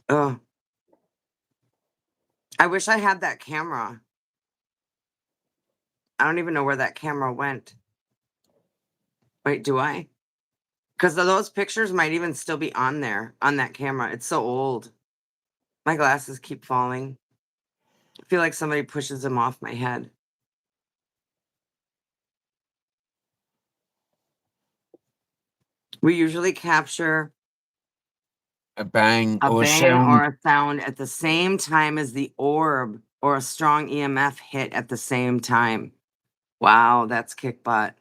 Oh, I wish I had that camera. I don't even know where that camera went. Wait, do I? Because those pictures might even still be on there on that camera. It's so old. My glasses keep falling. I feel like somebody pushes them off my head. We usually capture A bang a or a bang sound. or a sound at the same time as the orb or a strong EMF hit at the same time. Wow, that's kick butt.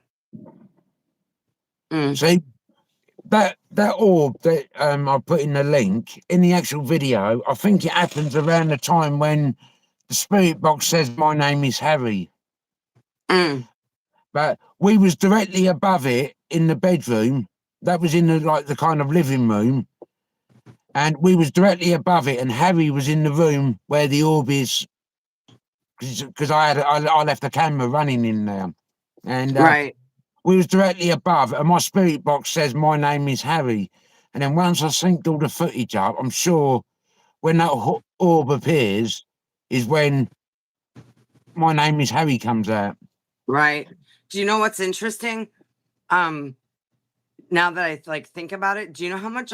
Mm, See, that orb that I put in the link in the actual video, I think it happens around the time when the spirit box says my name is Harry. mm, But we was directly above it in the bedroom. That was in the kind of living room, and we was directly above it. And Harry was in the room where the orb is, because I left the camera running in there, and right, we was directly above. And my spirit box says my name is Harry. And then once I synced all the footage up, I'm sure when that orb appears is when my name is Harry comes out. right. Do you know what's interesting? Um, now that I like think about it, do you know how much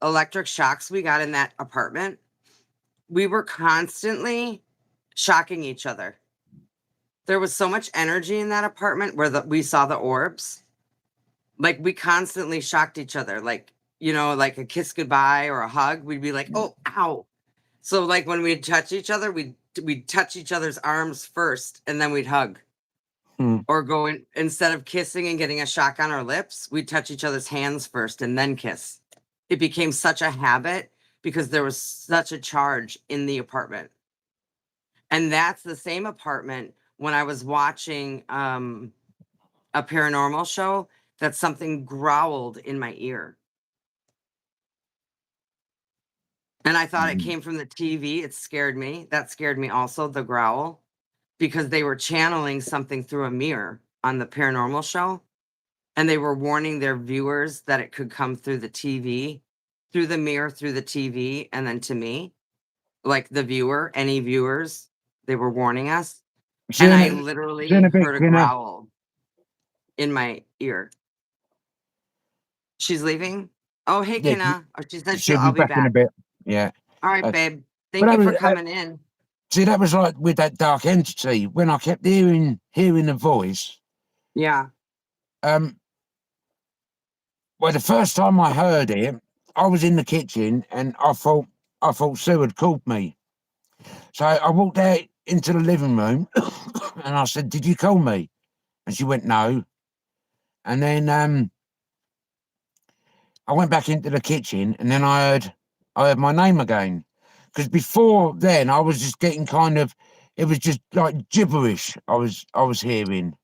electric shocks we got in that apartment? We were constantly shocking each other. There was so much energy in that apartment where we saw the orbs. Like we constantly shocked each other. Like, like a kiss goodbye or a hug, we'd be like, "Oh, ow." So like when we'd touch each other, we'd touch each other's arms first and then we'd hug. Hmm. Or go in, instead of kissing and getting a shock on our lips, we'd touch each other's hands first and then kiss. It became such a habit because there was such a charge in the apartment. And that's the same apartment when I was watching a paranormal show that something growled in my ear. And I thought it Mm. came from the TV. It scared me. That scared me also, the growl, because they were channeling something through a mirror on the paranormal show. And they were warning their viewers that it could come through the TV, through the mirror, through the TV, and then to me, like the viewer, any viewers, they were warning us. And I See literally in a bit, heard a Kinner. growl in my ear. She's leaving? Oh, hey, Yeah, Kenna. Oh, she said she'll be I'll be back in a back. bit. Yeah. All right, Uh, babe. but Thank you for coming in. see, that was like with that dark entity when I kept hearing the voice. Yeah. Well, the first time I heard it, I was in the kitchen and I thought Sue had called me. So I walked out into the living room and I said, "Did you call me?" And she went, "No." And then I went back into the kitchen and then I heard my name again. Because before then I was just getting it was just like gibberish I was hearing.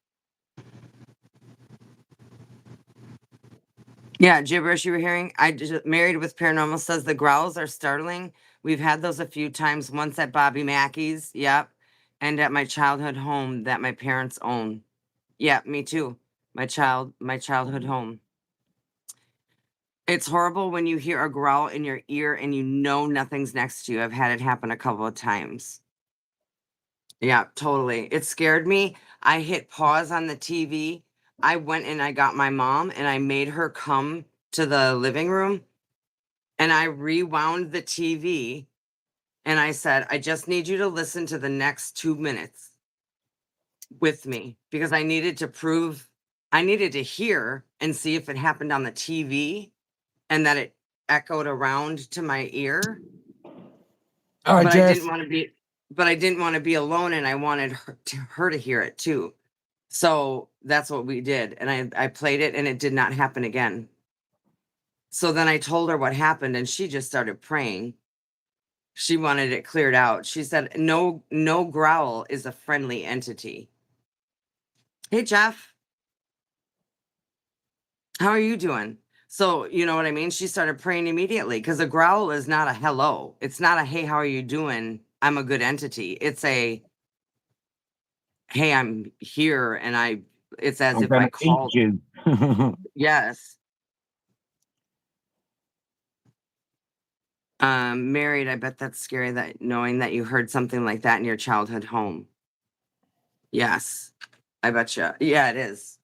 Yeah, gibberish you were hearing. I just Married with Paranormal says the growls are startling. We've had those a few times, once at Bobby Mackey's, yep, and at my childhood home that my parents own. Yeah, me too. My childhood home. It's horrible when you hear a growl in your ear and you know nothing's next to you. I've had it happen a couple of times. Yeah, totally. It scared me. I hit pause on the TV. I went and I got my mom and I made her come to the living room and I rewound the TV and I said, I just need you to listen to the next 2 minutes with me because I needed to hear and see if it happened on the TV and that it echoed around to my ear. All right, But I Jeff. didn't want to be, but I didn't want to be alone and I wanted her to hear it too. So that's what we did. And I played it and it did not happen again. So then I told her what happened and she just started praying. She wanted it cleared out. She said, no growl is a friendly entity. Hey, Jeff, how are you doing? So, you know what I mean? She started praying immediately because a growl is not a hello. It's not a, hey, how are you doing? I'm a good entity. It's a, hey, I'm here. And it's as I'm if I gonna eat called. you. Yes. Married, I bet that's scary, that knowing that you heard something like that in your childhood home. Yes, I bet you. Yeah, it is.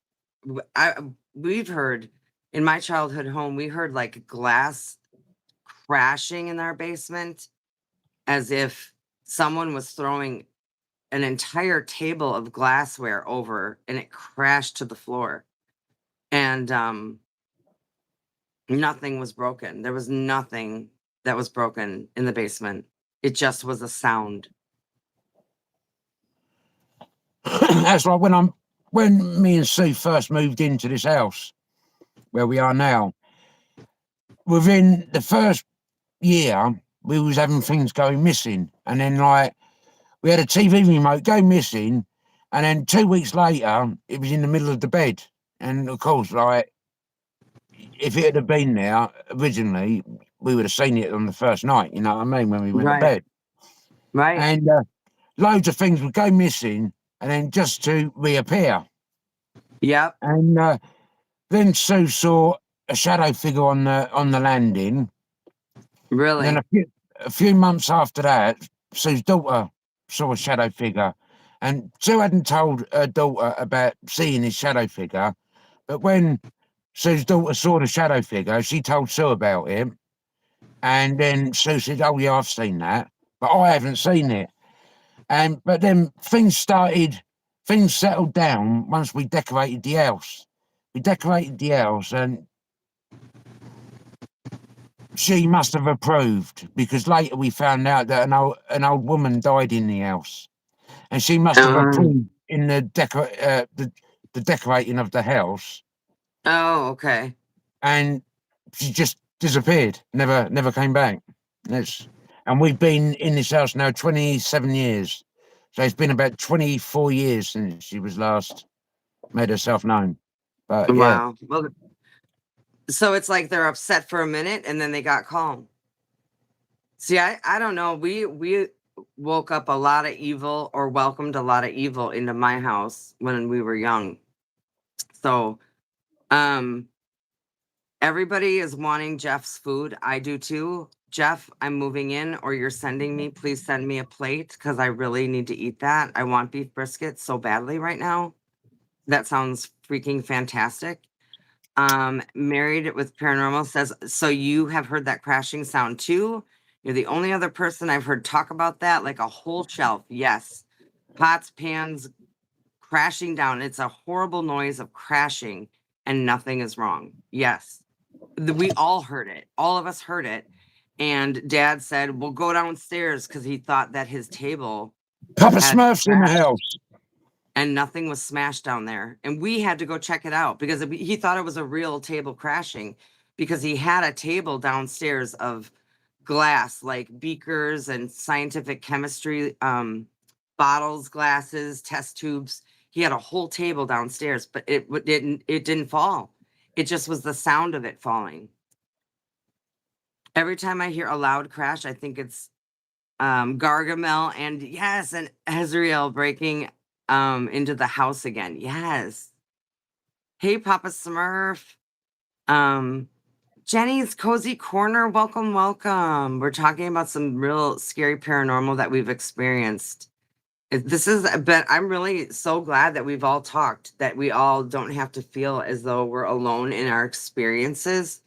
We've heard in my childhood home, we heard like glass crashing in our basement as if someone was throwing an entire table of glassware over and it crashed to the floor. And nothing was broken. There was nothing that was broken in the basement. It just was a sound. That's like when me and Sue first moved into this house where we are now. Within the first year, we was having things going missing, and then like we had a TV remote go missing, and then 2 weeks later, it was in the middle of the bed. And of course, like if it had been there originally, we would have seen it on the first night. You know what I mean? When we went to Right. bed, Right. and loads of things would go missing, and then just to reappear. Yep. And then Sue saw a shadow figure on the landing. And then Really. a few months after that, Sue's daughter saw a shadow figure. And Sue hadn't told her daughter about seeing this shadow figure. But when Sue's daughter saw the shadow figure, she told Sue about it. And then Sue said, "Oh, yeah, I've seen that. But I haven't seen it." But then things settled down once we decorated the house. We decorated the house, and she must have approved, because later we found out that an old woman died in the house, and she must have approved in the decorating of the house, Oh, okay. and she just disappeared. Never came back. And we've been in this house now 27 years. So it's been about 24 years since she was last made herself known. But yeah, Wow. Well, so it's like they're upset for a minute and then they got calm. See, I don't know. We woke up a lot of evil, or welcomed a lot of evil into my house when we were young. So, um everybody is wanting Jeff's food. I do too. Jeff, I'm moving in, or you're sending me. Please send me a plate because I really need to eat that. I want beef brisket so badly right now. That sounds freaking fantastic. Married with Paranormal says, so you have heard that crashing sound too? You're the only other person I've heard talk about that, like a whole shelf. Yes. Pots, pans crashing down. It's a horrible noise of crashing, and nothing is wrong. Yes. We all heard it. All of us heard it. And Dad said, "We'll go downstairs," because he thought that his table Papa had Smurf's in the crashed, house. and nothing was smashed down there. And we had to go check it out because he thought it was a real table crashing, because he had a table downstairs of glass, like beakers and scientific chemistry bottles, glasses, test tubes. He had a whole table downstairs, but it didn't fall. It just was the sound of it falling. Every time I hear a loud crash, I think it's Gargamel, and yes, and Ezreal breaking into the house again. Yes. Hey, Papa Smurf. Jenny's Cozy Corner. Welcome, welcome. We're talking about some real scary paranormal that we've experienced. But I'm really so glad that we've all talked, that we all don't have to feel as though we're alone in our experiences,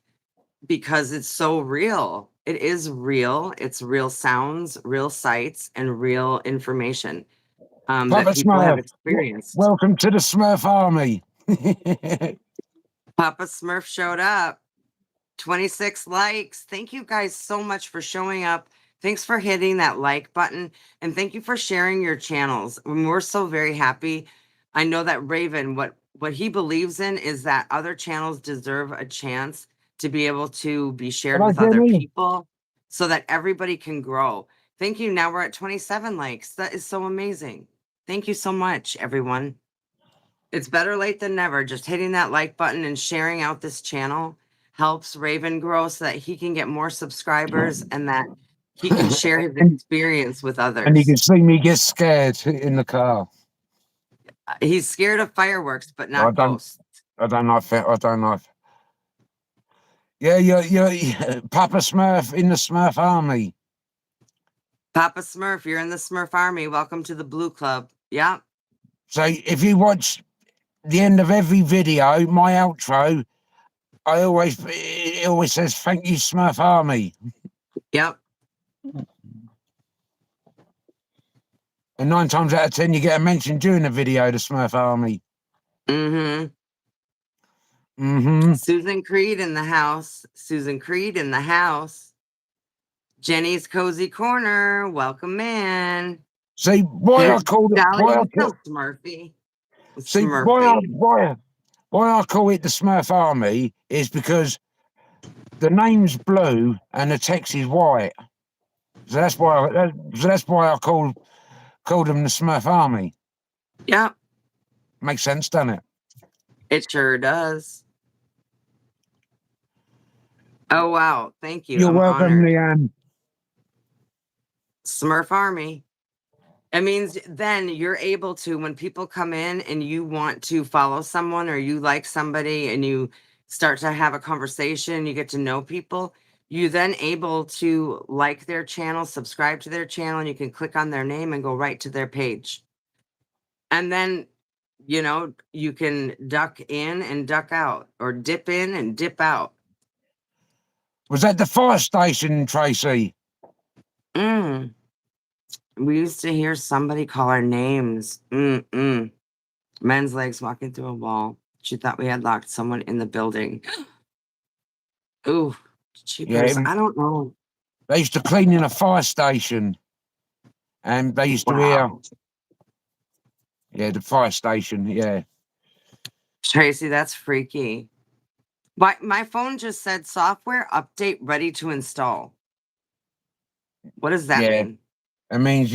because it's so real. It is real. It's real sounds, real sights, and real information that Papa people have Smurf, experienced. welcome to the Smurf army. Papa Smurf showed up. 26 likes. Thank you guys so much for showing up. Thanks for hitting that like button, and thank you for sharing your channels. We're so very happy. I know that Raven, what he believes in is that other channels deserve a chance to be able to be shared Hello, with other Jenny. people so that everybody can grow. Thank you. Now we're at 27 likes. That is so amazing. Thank you so much, everyone. It's better late than never. Just hitting that like button and sharing out this channel helps Raven grow so that he can get more subscribers and that he can share his experience with And you can others. see me get scared in the car. He's scared of fireworks, but I not don't. ghosts. I don't like. I don't like. Yeah, you're Papa Smurf in the Smurf army. Papa Smurf, you're in the Smurf army. Welcome to the Blue Club. Yeah. So if you watch the end of every video, my outro, it always says thank you, Smurf army. Yep. And 9 times out of 10, you get a mention during the video, the Smurf army. Mm-hmm. Mm-hmm. Susan Creed in the house. Susan Creed in the house. Jenny's Cozy Corner. Welcome in. See, why I call it, Dolly, why I you so call, Smurfy. see, Smurfy. why I call it the Smurf army is because the name's blue and the text is white. So that's why I called them the Smurf army. Yep. Makes sense, doesn't it? It sure does. Oh, wow. Thank you. You're I'm welcome, honored. Leanne. Smurf Army. It means then you're able to, when people come in and you want to follow someone or you like somebody and you start to have a conversation, you get to know people, you then able to like their channel, subscribe to their channel, and you can click on their name and go right to their page. And then, you can duck in and duck out or dip in and dip out. Was that the fire station, Tracy? Mm. We used to hear somebody call our names. Men's legs walking through a wall. She thought we had locked someone in the building. Ooh, cheapers. Yeah, I don't know. they used to clean in a fire station, and they used to hear, Wow. the fire station, yeah. Tracy, that's freaky. My phone just said software update ready to install. What does that Yeah, mean? it means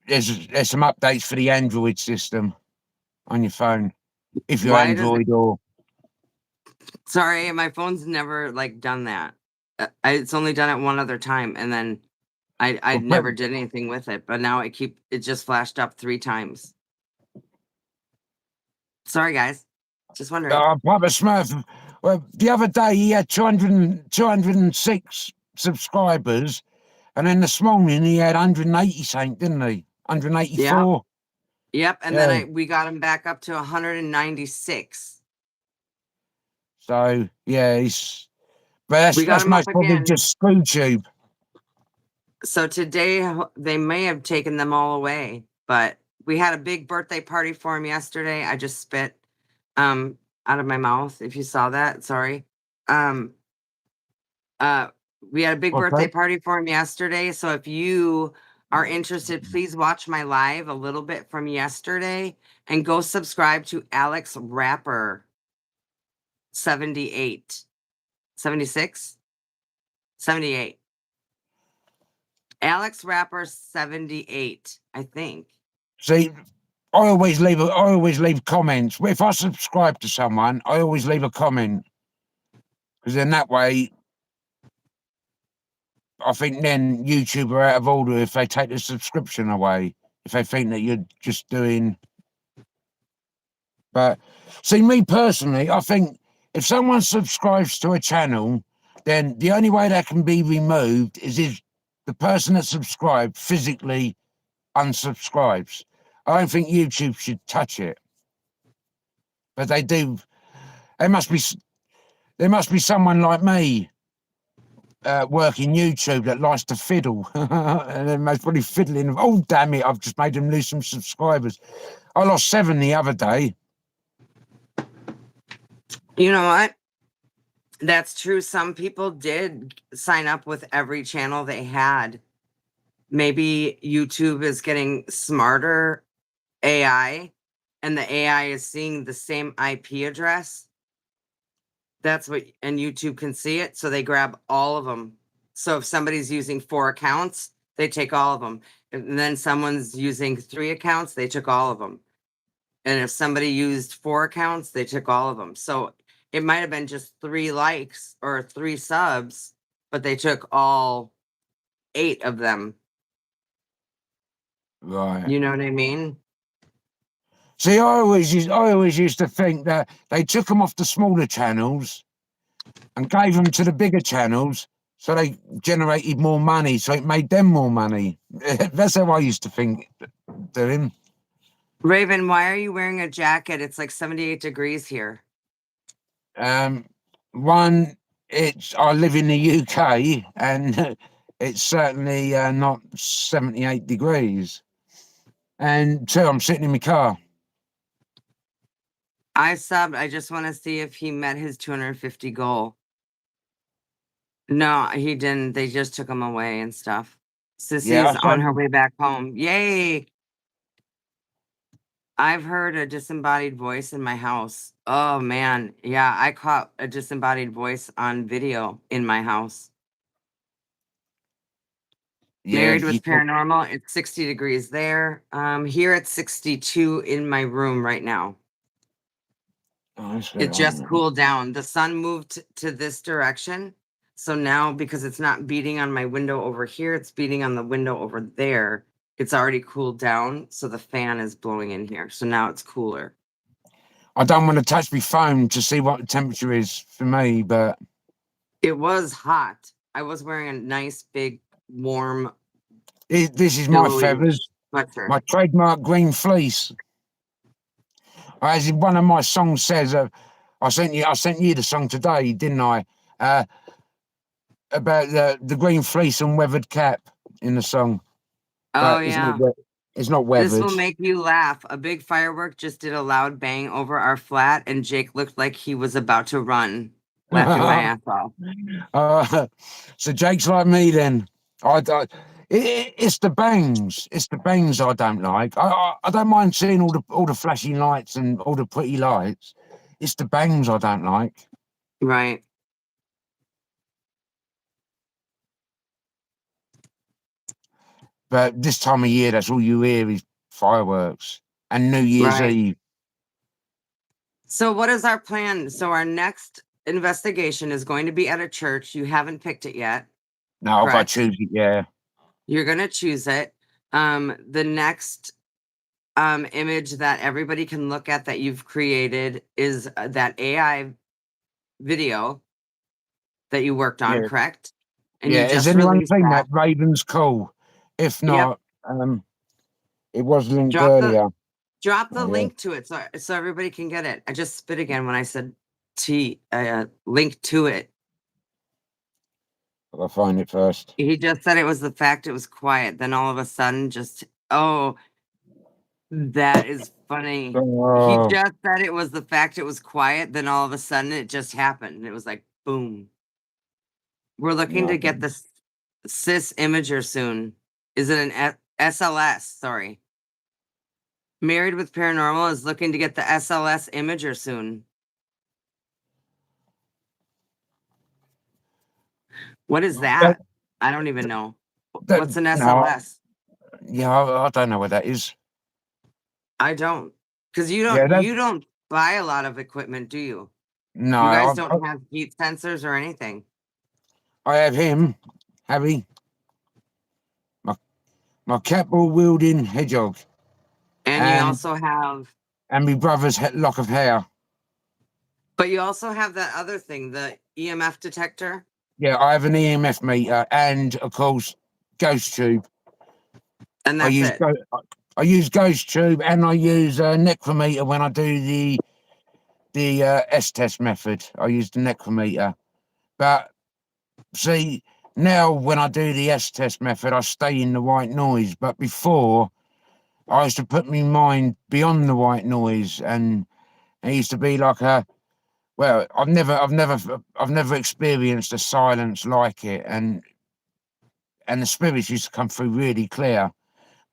there's some updates for the Android system on your phone, if you're Why does it? Android or. Sorry, my phone's never done that. It's only done it one other time, and then I never did anything with it. But now it just flashed up 3 times. Sorry, guys. Just wondering. Papa Smurf, well, the other day he had 206 subscribers, and then this morning he had 180 something, didn't he? 184. Yep, and then we got him back up to 196. So yeah, but We got that's him up most probably again. just YouTube. So today they may have taken them all away, but we had a big birthday party for him yesterday. I just spit out of my mouth. If you saw that, sorry. Um we had a big birthday Okay. party for him yesterday. So if you are interested, please watch my live a little bit from yesterday and go subscribe to Alex Rapper 78, 76, 78. Alex Rapper 78, I think. See, I always leave comments. If I subscribe to someone, I always leave a comment, because in that way, I think then YouTube are out of order if they take the subscription away. If they think that you're just doing. But see, me personally, I think if someone subscribes to a channel, then the only way that can be removed is if the person that subscribed physically unsubscribes. I don't think YouTube should touch it, but they do. There must be someone like me working YouTube that likes to fiddle, and they're most probably fiddling. Oh damn it! I've just made them lose some subscribers. I lost 7 the other day. You know what? That's true. Some people did sign up with every channel they had. Maybe YouTube is getting smarter AI, and the AI is seeing the same IP address. And YouTube can see it, so they grab all of them. So if somebody's using 4 accounts, they take all of them. And then someone's using 3 accounts, they took all of them. And if somebody used 4 accounts, they took all of them. So it might have been just 3 likes or 3 subs, but they took all 8 of them. Right. You know what I mean? See, I always used to think that they took them off the smaller channels, and gave them to the bigger channels, so they generated more money, so it made them more money. That's how I used to think, doing. Raven, why are you wearing a jacket? It's like 78 degrees here. One, it's I live in the UK, and it's certainly not 78 degrees. And two, I'm sitting in my car. I subbed. I just want to see if he met his 250 goal. No, he didn't. They just took him away and stuff. Yeah, Sissy's so on her way back home. Yay! I've heard a disembodied voice in my house. Oh man, yeah, I caught a disembodied voice on video in my house. yeah, Married with Paranormal, it's 60 degrees there. Here it's 62 in my room right now. Oh, It just cooled down. The sun moved to this direction. So now, because it's not beating on my window over here, it's beating on the window over there. It's already cooled down. So the fan is blowing in here. So now it's cooler. I don't want to touch my phone to see what the temperature is for me, but It was hot. I was wearing a nice, big, warm, this is my billowy feathers, sweatshirt. my trademark green fleece. As in one of my songs says, I sent you the song today, didn't I? About the green fleece and weathered cap in the song. Oh, But yeah. it's not This weathered. will make you laugh. A big firework just did a loud bang over our flat, and Jake looked like he was about to run, laughing my ass off. So Jake's like me then. It's the bangs. It's the bangs I don't like. I don't mind seeing all the flashing lights and all the pretty lights. It's the bangs I don't like. Right. But this time of year, that's all you hear is fireworks and New Year's Right. Eve. So what is our plan? So our next investigation is going to be at a church. You haven't picked it yet. No, if I Correct. choose it, yeah. You're going to choose it. The next image that everybody can look at that you've created is that AI video that you worked on, Yeah. correct? And Yeah. you Has just anyone released seen that. that Raven's Call? If Yep. not, it was linked Drop earlier. the Yeah. link to it so everybody can get it. I just spit again when I said link to it. I'll find it first. He just said it was the fact it was quiet. Then all of a sudden, that is funny. He Oh, just said it was the fact it was quiet. Then all of a sudden, it just happened. It was like boom. We're looking to get the cis imager soon. Is it an SLS? Sorry. Married with Paranormal is looking to get the SLS imager soon. What is that? I don't even know. What's an SLS? Yeah, I don't know what that is. I don't, because you don't buy a lot of equipment, do you? No, You guys don't have heat sensors or anything. I have him, Harry, my catball wielding hedgehog, And you also have, and my brother's lock of hair. but you also have that other thing, the EMF detector. Yeah, I have an EMF meter and, of course, ghost tube. And that's it. I use ghost tube and I use a necrometer when I do the S-test method. I use the necrometer. But see, now when I do the S-test method, I stay in the white noise. But before, I used to put my mind beyond the white noise, and it used to be like I've never experienced a silence like it, and the spirits used to come through really clear.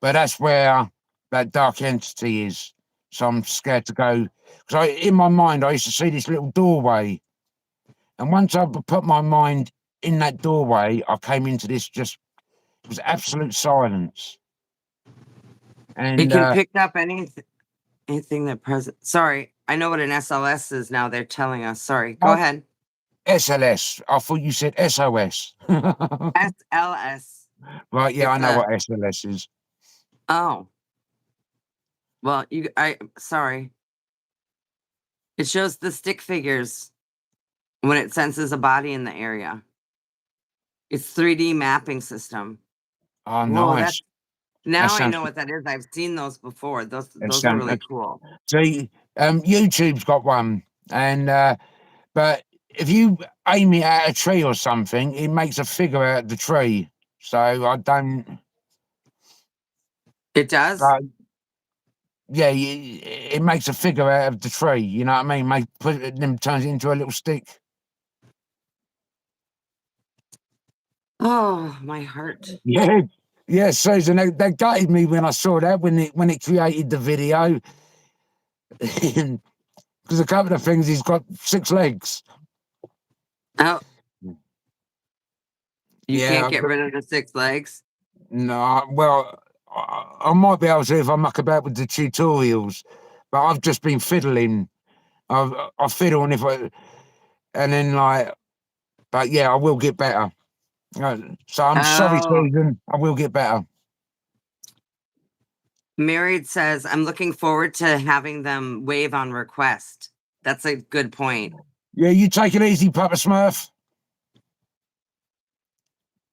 But that's where that dark entity is. So I'm scared to go, because in my mind I used to see this little doorway, and once I put my mind in that doorway, I came into this it was absolute silence. And It can pick up anything that present. Sorry, I know what an SLS is now. They're telling us. Sorry, go ahead. SLS. I thought you said SOS. SLS. Right, yeah, I know what SLS is. Oh. Well, sorry. It shows the stick figures. when it senses a body in the area. It's 3D mapping system. Oh, Whoa, that's nice. That now I sounds know what that is. I've seen those before. Those that those are sounds really cool. see, YouTube's got one, and but if you aim it at a tree or something, it makes a figure out of the tree. So I don't. It does? Like, yeah, it makes a figure out of the tree. You know what I mean? Put it, then turns it into a little stick. Oh, my heart. Yeah, yeah, Susan. They gutted me when I saw that when it created the video, because a couple of things he's got 6 legs. Oh, you Yeah, can't get rid of the 6 legs? no, well, I might be able to if I muck about with the tutorials, but I've just been fiddling. I fiddle and and then like, but yeah, I will get better. So I'm sorry, Oh. Susan. I will get better. Married says, "I'm looking forward to having them wave on request." That's a good point. Yeah, you take it easy, Papa Smurf.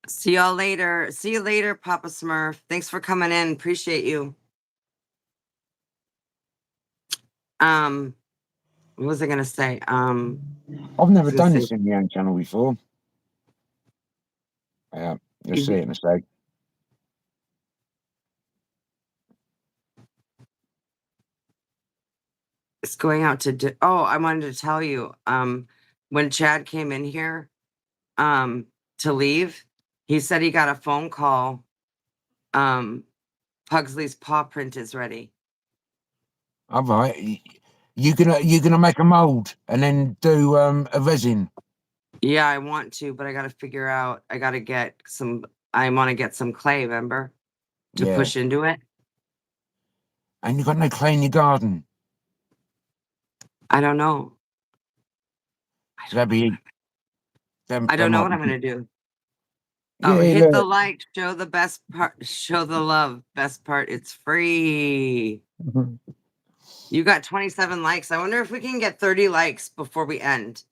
See y'all later. See you later, Papa Smurf. Thanks for coming in. Appreciate you. What was I gonna say? I've I never was gonna done say this in the own channel before. Yeah, you'll see it in a sec. it's going out to oh, I wanted to tell you, when Chad came in here, to leave, he said he got a phone call. Pugsley's paw print is ready. All right. You gonna make a mold and then do a resin. Yeah, I want to, but I gotta figure out, I gotta get some, I wanna get some clay, remember? To Yeah, push into it. and you got no clay in your garden. I don't know. So that'd be I that don't know might what I'm be. gonna do. Oh, Yeah, hit the look. like, show the best part, show the love. Best part, it's free. You got 27 likes. I wonder if we can get 30 likes before we end.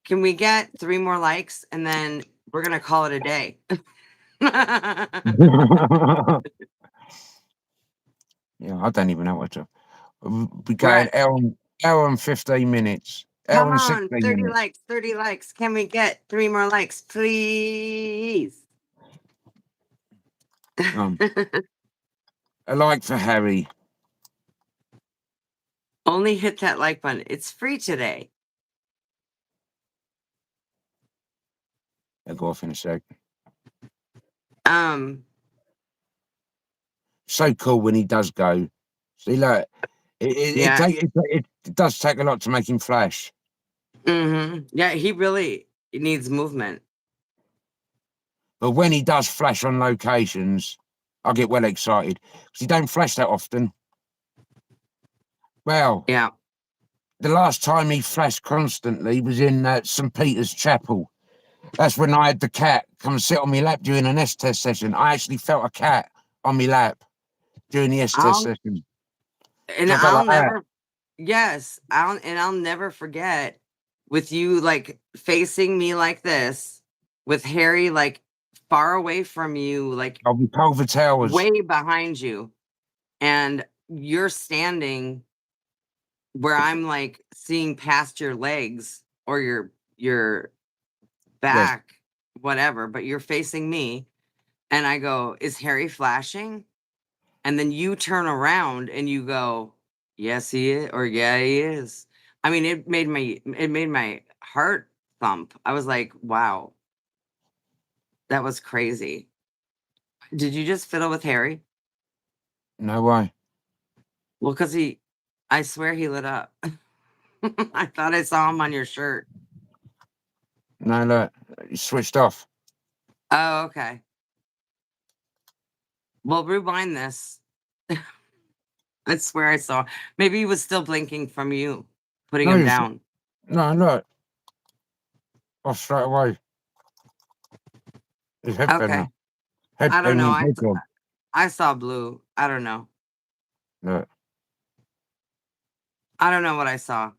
Can we get 3 more likes and then we're gonna call it a day? Yeah, I don't even know what to. We We're go an at, hour and 15 minutes. Hour come and on, 16 30 minutes. likes, 30 likes. Can we get 3 more likes, please? A like for Harry. Only hit that like button. It's free today. I'll go off in a sec. Um, So cool when he does go. See, look, yeah. it does take a lot to make him flash. Yeah, he really needs movement. But when he does flash on locations, I get well excited because he don't flash that often. Well, Yeah. the last time he flashed constantly was in St. Peter's Chapel. That's when I had the cat come and sit on my lap during an S-test session. I actually felt a cat on my lap during the S-test I'll session. and So I felt I'll like that. never yes, I'll never forget with you like facing me like this, with Harry like far away from you, like I'll be Culver Towers. way behind you, and you're standing where I'm like seeing past your legs or your Yes. back, whatever, but you're facing me. And I go, "Is Harry flashing?" And then you turn around and you go, "Yes, he is," or "Yeah, he is." I mean, it made my heart thump. I was like, "Wow, that was crazy." Did you just fiddle with Harry? No way. Well, because I swear he lit up. I thought I saw him on your shirt. No, look, he switched off. Oh, okay. Well, rewind this. I swear I saw. Maybe he was still blinking from you putting No, him down. no, look, off straight away. His Okay. head I don't know. banging head on. I saw blue. I don't know. Look, I don't know what I saw.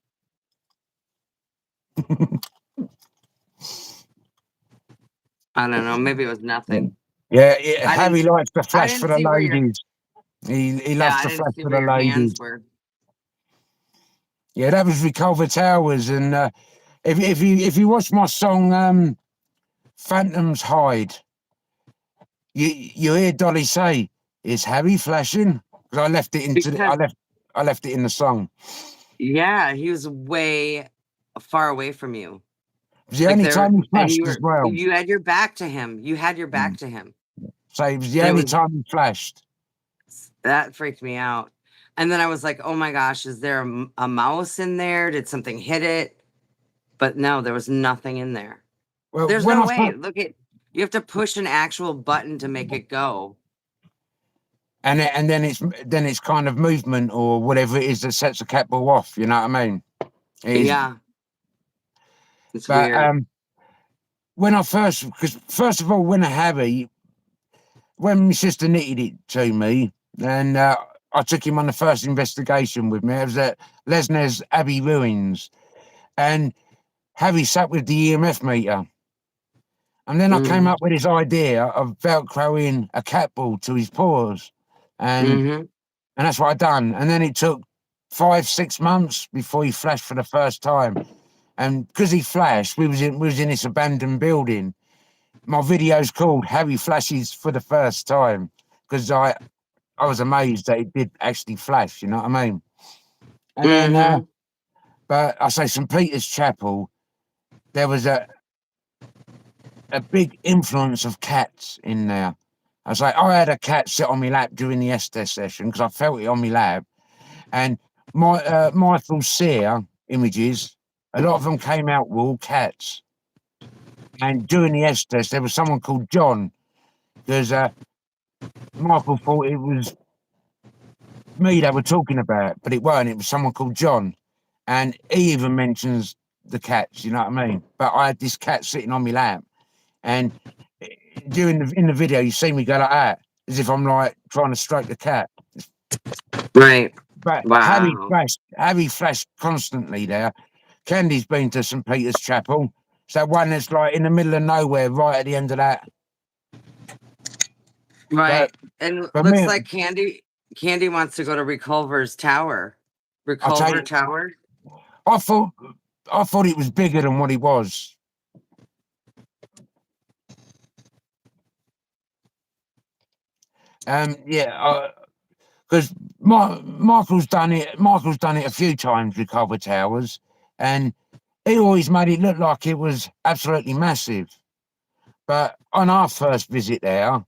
I don't know. Maybe it was nothing. Yeah, yeah. I didn't. Harry likes to I flash for didn't the see where your. ladies. He Yeah, loves I to didn't flash see for where the your hands ladies. were. Yeah, that was Reculver Towers. And if you watch my song Phantoms Hide, you hear Dolly say, "Is Harry flashing?" Because Because I left it in the song. yeah, he was way far away from you. It was the Like only there, time he and flashed as well. you had your back to him. You had your back Mm. to him. So it was the And it only was time he flashed. that freaked me out. And then I was like, oh my gosh, is there a mouse in there? Did something hit it? But no, there was nothing in there. Well, There's when no I way. first, Look at you have to push an actual button to make it go. and then it's kind of movement or whatever it is that sets the cat ball off. You know what I mean? It is, Yeah, it's but weird. when I first, because first of all, when my sister knitted it to me, and I took him on the first investigation with me. It was at Lesner's Abbey Ruins, and Harry sat with the EMF meter. And then I came Mm-hmm. up with this idea of velcroing a cat ball to his paws, and Mm-hmm. that's what I done. And then it took 5, 6 months before he flashed for the first time. And because he flashed, we was in this abandoned building. My video's called Harry Flashes for the First Time, because I was amazed that it did actually flash. You know what I mean? And then, Mm-hmm. but I say St Peter's Chapel, there was a big influence of cats in there. I was like, I had a cat sit on my lap during the Estes session because I felt it on my lap, and Michael Sear images, a lot of them came out were all cats. And during the Estes, there was someone called John, because Michael thought it was me they were talking about, but it weren't. It was someone called John, and he even mentions the cats. You know what I mean? But I had this cat sitting on my lap, and in the video, you see me go like that, as if I'm like trying to stroke the cat. Right. But Wow. Harry flashed constantly there. Candy's been to St Peter's Chapel. It's that one that's like in the middle of nowhere, right at the end of that. But Right. And for looks me, like Candy wants to go to Reculver's Tower. I tell Reculver you, Tower. I thought I thought it was bigger than what he was. Yeah, because Michael's done it. Michael's done it a few times with Cover Towers, and he always made it look like it was absolutely massive. But on our first visit there,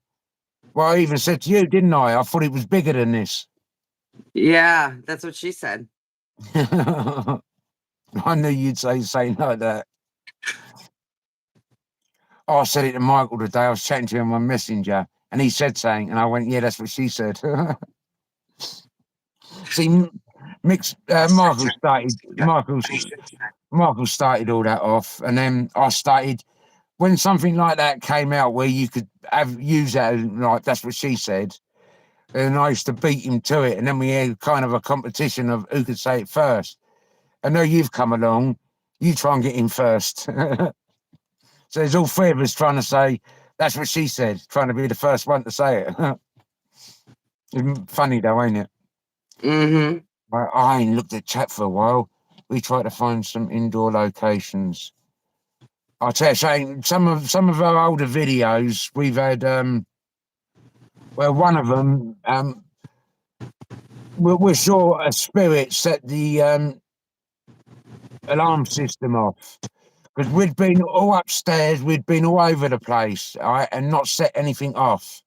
well, I even said to you, didn't I? I thought it was bigger than this. Yeah, that's what she said. I knew you'd say something like that. Oh, I said it to Michael today. I was chatting to him on Messenger, and he said something, and I went, "Yeah, that's what she said." See, mix. Michael started all that off, and then I started when something like that came out where you could use that like that's what she said, and I used to beat him to it, and then we had kind of a competition of who could say it first. I know you've come along, you try and get him first. So there's all three of us trying to say that's what she said, trying to be the first one to say it. It's funny though, ain't it? Mm-hmm. I ain't looked at chat for a while. We try to find some indoor locations. I'll tell you, Shane, some of our older videos, we've had well, one of them, we're sure a spirit set the alarm system off because we'd been all upstairs, we'd been all over the place, all right, and not set anything off.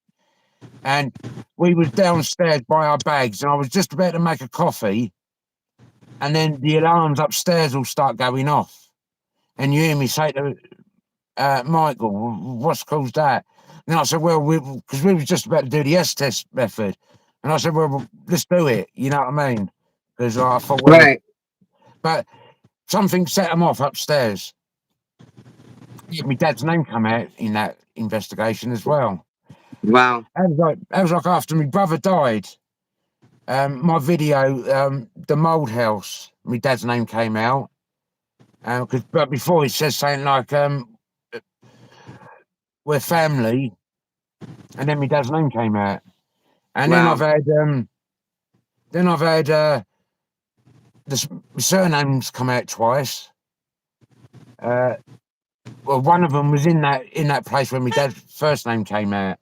And we was downstairs by our bags, and I was just about to make a coffee, and then the alarms upstairs will start going off, and you hear me say to Michael, what's caused that? And I said, well, because we was just about to do the S test method. And I said, well, let's do it. You know what I mean? Because I thought, well, Right. but something set them off upstairs. Yeah, my dad's name come out in that investigation as well. Wow. That was like after my brother died. My video, the mold house, my dad's name came out. But before it says something like, we're family, and then my dad's name came out, and Wow. then I've had the surnames come out twice. Well, one of them was in that place where my dad's first name came out,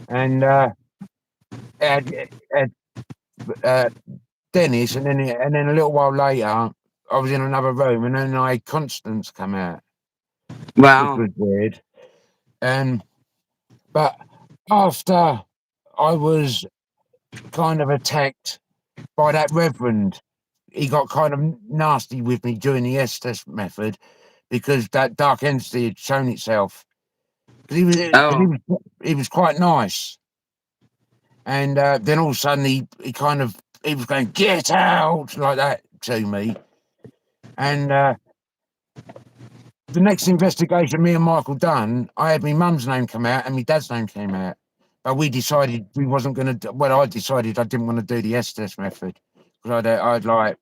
and had Dennis, and then a little while later, I was in another room, and then I had Constance come out, which Wow. was weird. But after I was kind of attacked by that reverend, he got kind of nasty with me during the S-test method because that dark entity had shown itself. Oh. He was quite nice, and then all of a sudden he was going, "Get out," like that to me, and the next investigation me and Michael done, I had my mum's name come out and my dad's name came out. But we decided we wasn't going to. Well, I decided I didn't want to do the S-test method because I'd like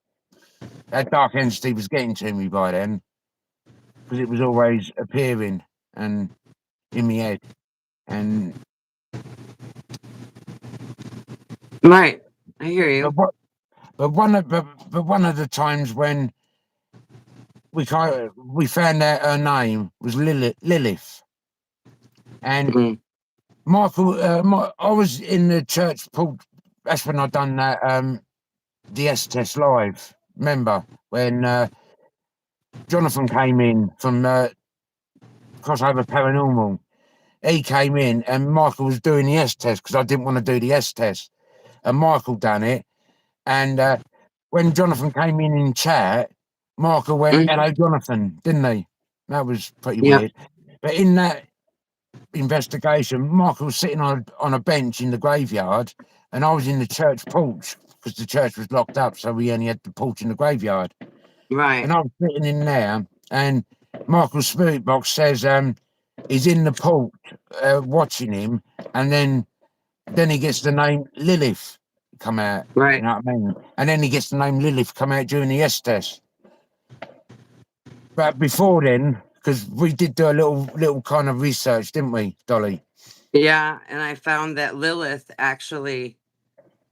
that dark entity was getting to me by then because it was always appearing and in my head. And Right. I hear you. but one of the times when we found out her name was Lilith, and Mm. Michael, I was in the church pulled. That's when I done that the S-test live. Remember when Jonathan came in from Crossover Paranormal? He came in and Michael was doing the S-test because I didn't want to do the S-test, and Michael done it. And when Jonathan came in chat, Michael went, "Hello, Jonathan," didn't he? That was pretty weird. But in that investigation, Michael was sitting on a bench in the graveyard, and I was in the church porch because the church was locked up, so we only had the porch in the graveyard. Right. And I was sitting in there, and Michael's spirit box says he's in the porch watching him, and then he gets the name Lilith come out. Right. You know what I mean? And then he gets the name Lilith come out during the S-test. But before then, because we did do a little kind of research, didn't we, Dolly? Yeah, and I found that Lilith actually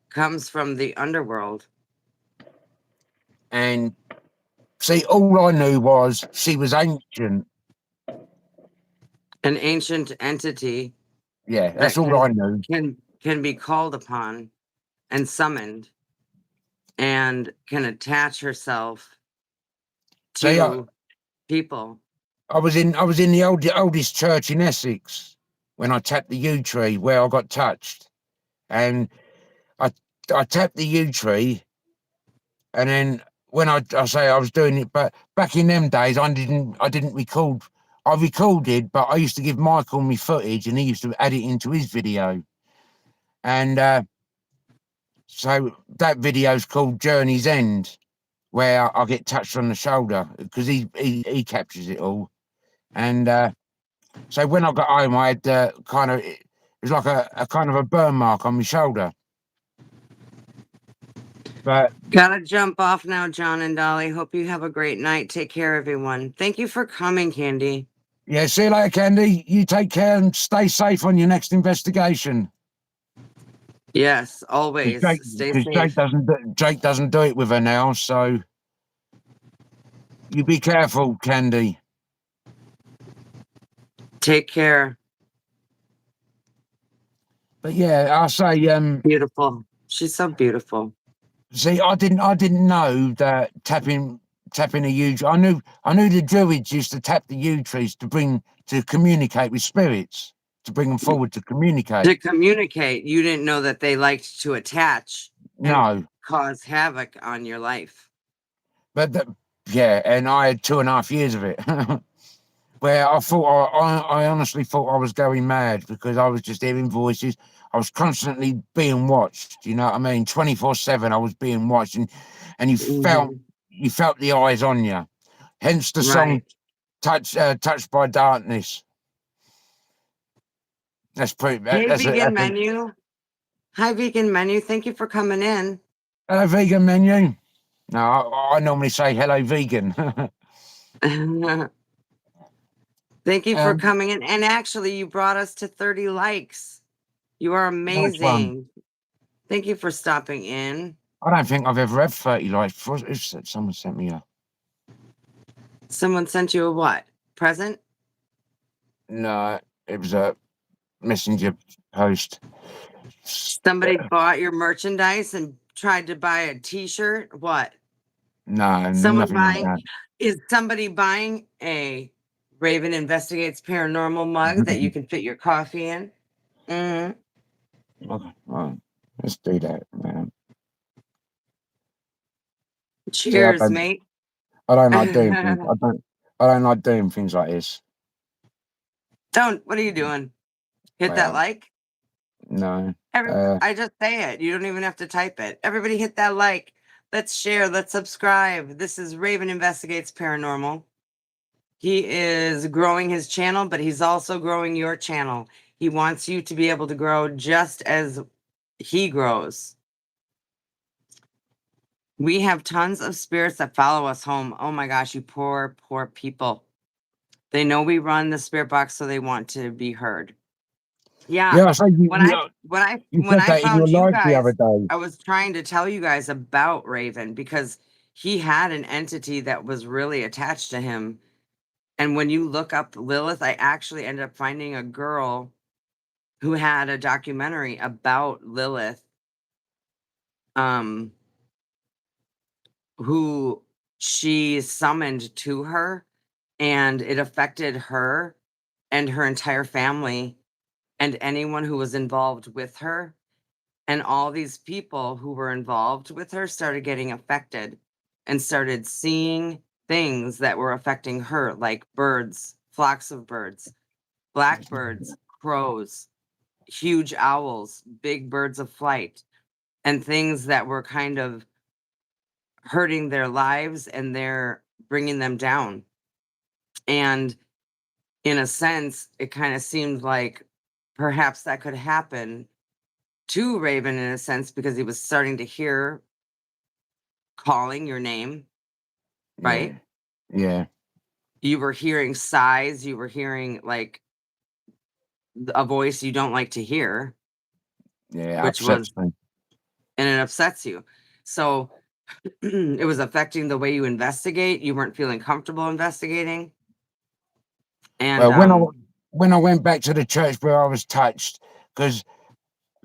comes from the underworld. And see, all I knew was she was ancient. An ancient entity Yeah, that's that all I knew. can be called upon and summoned and can attach herself See, to people. I was in the oldest church in Essex when I tapped the yew tree where I got touched, and I tapped the yew tree, and then when I say I was doing it, but back in them days I didn't record. I recorded, but I used to give Michael me footage, and he used to add it into his video, and so that video's called Journey's End, where I get touched on the shoulder because he captures it all, and so when I got home, I had it was like a kind of a burn mark on my shoulder. But Gotta jump off now, John and Dolly. Hope you have a great night. Take care, everyone. Thank you for coming, Candy. yeah, see you later, Candy. You take care and stay safe on your next investigation. Yes, always. Stay Because safe. Jake doesn't do it with her now, so you be careful, Candy. Take care. But yeah, I say, Beautiful. She's so beautiful. see, I didn't know that tapping a yew. I knew the druids used to tap the yew trees to communicate with spirits, to bring them forward to communicate. To communicate, you didn't know that they liked to attach and No, cause havoc on your life. but yeah, and I had 2.5 years of it. Where I thought I honestly thought I was going mad because I was just hearing voices. I was constantly being watched. You know what I mean? 24/7, I was being watched, and you felt the eyes on you. Hence the song "Touched by Darkness." That's pretty. Hey, That's vegan menu. Hi, vegan menu. Thank you for coming in. hello, vegan menu. No, I normally say hello, vegan. Thank you for Um, coming in. And actually, you brought us to 30 likes. You are nice one. amazing. Thank you for stopping in. I don't think I've ever had 30 likes before. Someone sent me a. Someone sent you a what? Present? No, it was a messenger post. Somebody bought your merchandise and tried to buy a t-shirt? What? No, Someone nothing like buying is somebody buying a Raven Investigates Paranormal mug that you that. can fit your coffee in? Mhm. Okay, well, let's do that, man. See, Cheers, mate. I don't like doing things. I don't like doing things like this. What are you doing? Hit that Well, like? no. I just say it. You don't even have to type it. Everybody hit that like. Let's share. Let's subscribe. This is Raven Investigates Paranormal. He is growing his channel, but he's also growing your channel. He wants you to be able to grow just as he grows. We have tons of spirits that follow us home. Oh my gosh, you poor, poor people. They know we run the spirit box, so they want to be heard. Yeah. Yeah, so you When said I that in your found you live the other guys, day. I was trying to tell you guys about Raven because he had an entity that was really attached to him. And when you look up Lilith, I actually ended up finding a girl who had a documentary about Lilith, um, who she summoned to her, and it affected her and her entire family and anyone who was involved with her. And all these people who were involved with her started getting affected and started seeing things that were affecting her, like birds, flocks of birds, blackbirds, crows, huge owls, big birds of flight, and things that were kind of hurting their lives and they're bringing them down. And in a sense, it kind of seemed like perhaps that could happen to Raven in a sense because he was starting to hear calling your name, right? Yeah, yeah, You were hearing sighs, you were hearing like a voice you don't like to hear, yeah. which was, Upsets me. and it upsets you. So it was affecting the way you investigate. You weren't feeling comfortable investigating. And Well, when I went back to the church where I was touched, because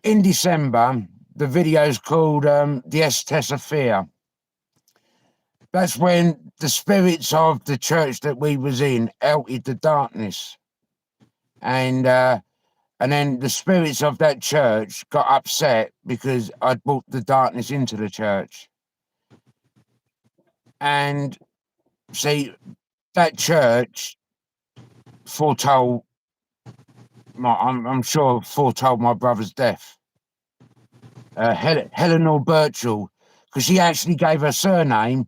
in December the video's called "The Estes of Fear." That's when the spirits of the church that we was in outed the darkness, and then the spirits of that church got upset because I'd brought the darkness into the church. And see, that church foretold I'm sure foretold my brother's death. Eleanor Birchall, because she actually gave her surname.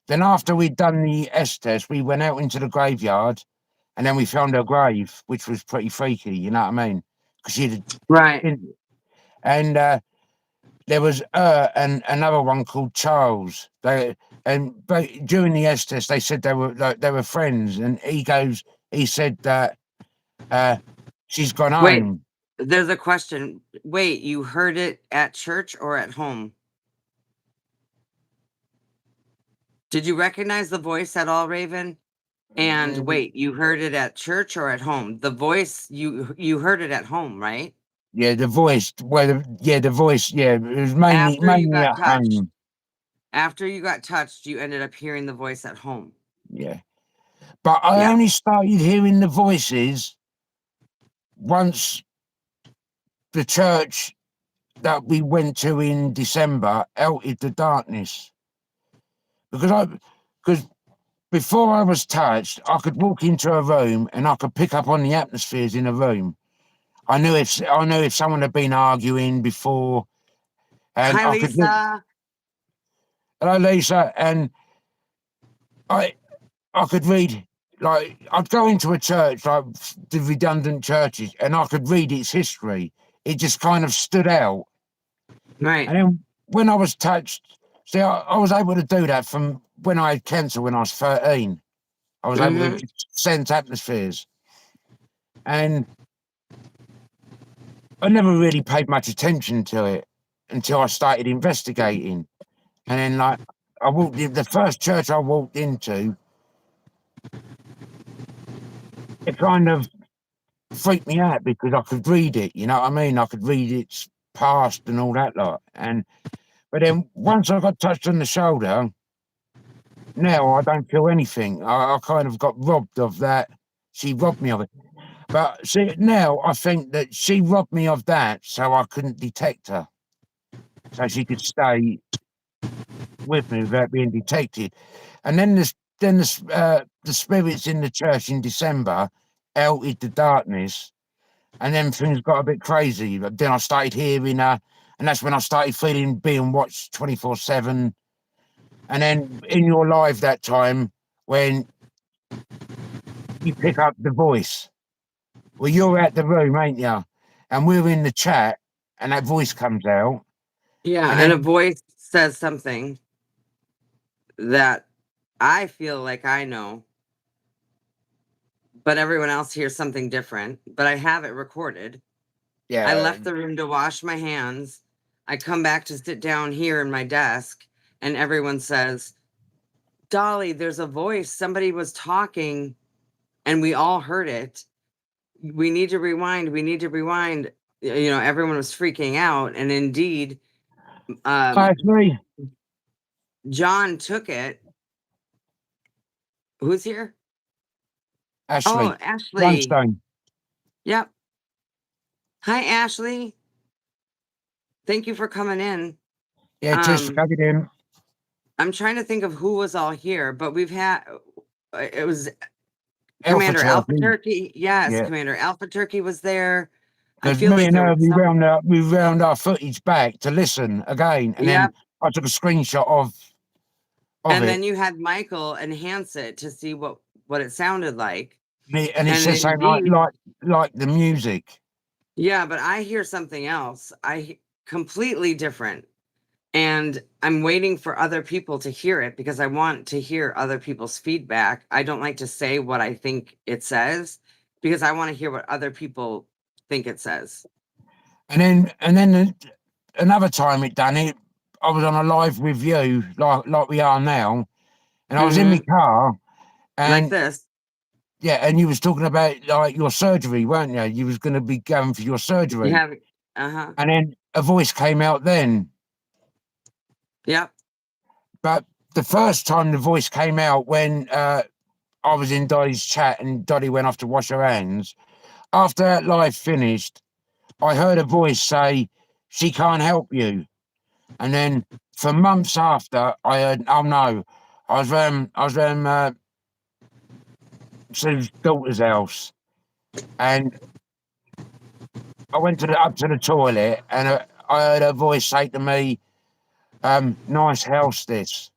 Then after we'd done the S test, we went out into the graveyard, and then we found her grave, which was pretty freaky. You know what I mean? Because she'd right. been, and there was and another one called Charles. But during the S test, they said they were friends, and he said that she's gone Wait, home. there's a question. Wait, you heard it at church or at home? Did you recognize the voice at all, Raven? And Mm, wait, you heard it at church or at home? The voice you heard it at home, right? yeah, the voice. Well, yeah, the voice. Yeah, it was After you mainly got at touched. home. After you got touched, you ended up hearing the voice at home. Yeah, but I Yeah. only started hearing the voices once the church that we went to in December outed the darkness, because before I was touched, I could walk into a room and I could pick up on the atmospheres in a room. I knew if someone had been arguing before, and Hi, I could. Lisa. Hello, Lisa, and I I could read. Like, I'd go into a church, like the redundant churches, and I could read its history. It just kind of stood out. Right. And then when I was touched, see, I was able to do that from when I had cancer when I was 13. I was able to Mm-hmm. just sense atmospheres. and I never really paid much attention to it until I started investigating. And then, like, I walked in the first church I walked into, it kind of freaked me out because I could read it, you know what I mean? I could read its past and all that lot. But then once I got touched on the shoulder, now I don't feel anything. I kind of got robbed of that. She robbed me of it. But see, now I think that she robbed me of that so I couldn't detect her. So she could stay with me without being detected. And then the spirits in the church in December outed the darkness, and then things got a bit crazy. But then I started hearing and that's when I started feeling being watched 24/7. And then in your live that time when you pick up the voice, well, you're at the room, ain't you? And we're in the chat, and that voice comes out, Yeah, and and a then voice says something that I feel like I know, but everyone else hears something different. But I have it recorded. I yeah, left the room to wash my hands. I come back to sit down here in my desk, and everyone says, Dolly, there's a voice. Somebody was talking, and we all heard it. We need to rewind. We need to rewind. You know, everyone was freaking out. And indeed, hi, it's me, John took it. Who's here? Oh, Ashley Ashley. Runstone. Yep. Hi, Ashley. Thank you for coming in. Yeah, cheers for coming in. I'm trying to think of who was all here, but we've had it was Alpha Commander Alpha Turkey, Turkey. Yes, yeah. Commander Alpha Turkey was there. I Because feel me like and there her, was some. we round our footage back to listen again, and then Yep. I took a screenshot of And it, then you had Michael enhance it to see what it sounded like. and it And says something indeed, like the music. yeah, but I hear something else. Completely different. And I'm waiting for other people to hear it because I want to hear other people's feedback. I don't like to say what I think it says because I want to hear what other people think it says. And then another time it done it. I was on a live with you, like we are now, and I was in my Hmm. car, Like and this. yeah, and you was talking about like your surgery, weren't you? You was going to be going for your You surgery, have, uh-huh. and then a voice came out then. Yep. But the first time the voice came out when I was in Dolly's chat and Dolly went off to wash her hands. After that live finished, I heard a voice say, "She can't help you." And then for months after, I heard, "Oh no." I was Sue's daughter's house, and I went up to the toilet, and I heard her voice say to me, "Nice house, this."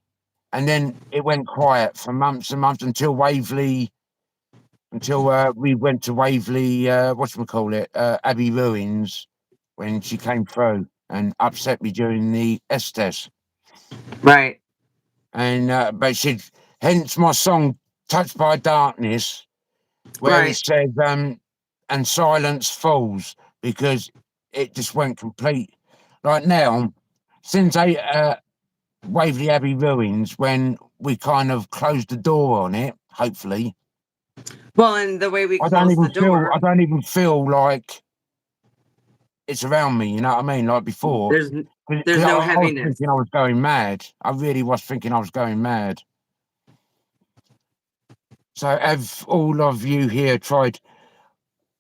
And then it went quiet for months and months until we went to Waverley, whatchamacallit, Abbey Ruins, when she came through and upset me during the S test. Right. And but she, hence my song "Touched by Darkness," where it Right. says "and silence falls," because it just went complete. Right now, since Waverley Abbey Ruins, when we kind of closed the door on it, hopefully, Well, and the way we closed the I door, don't even feel like it's around me, you know what I mean? Like before, there's because there's no I was heaviness. thinking I was going mad. I really was thinking I was going mad. So have all of you here tried?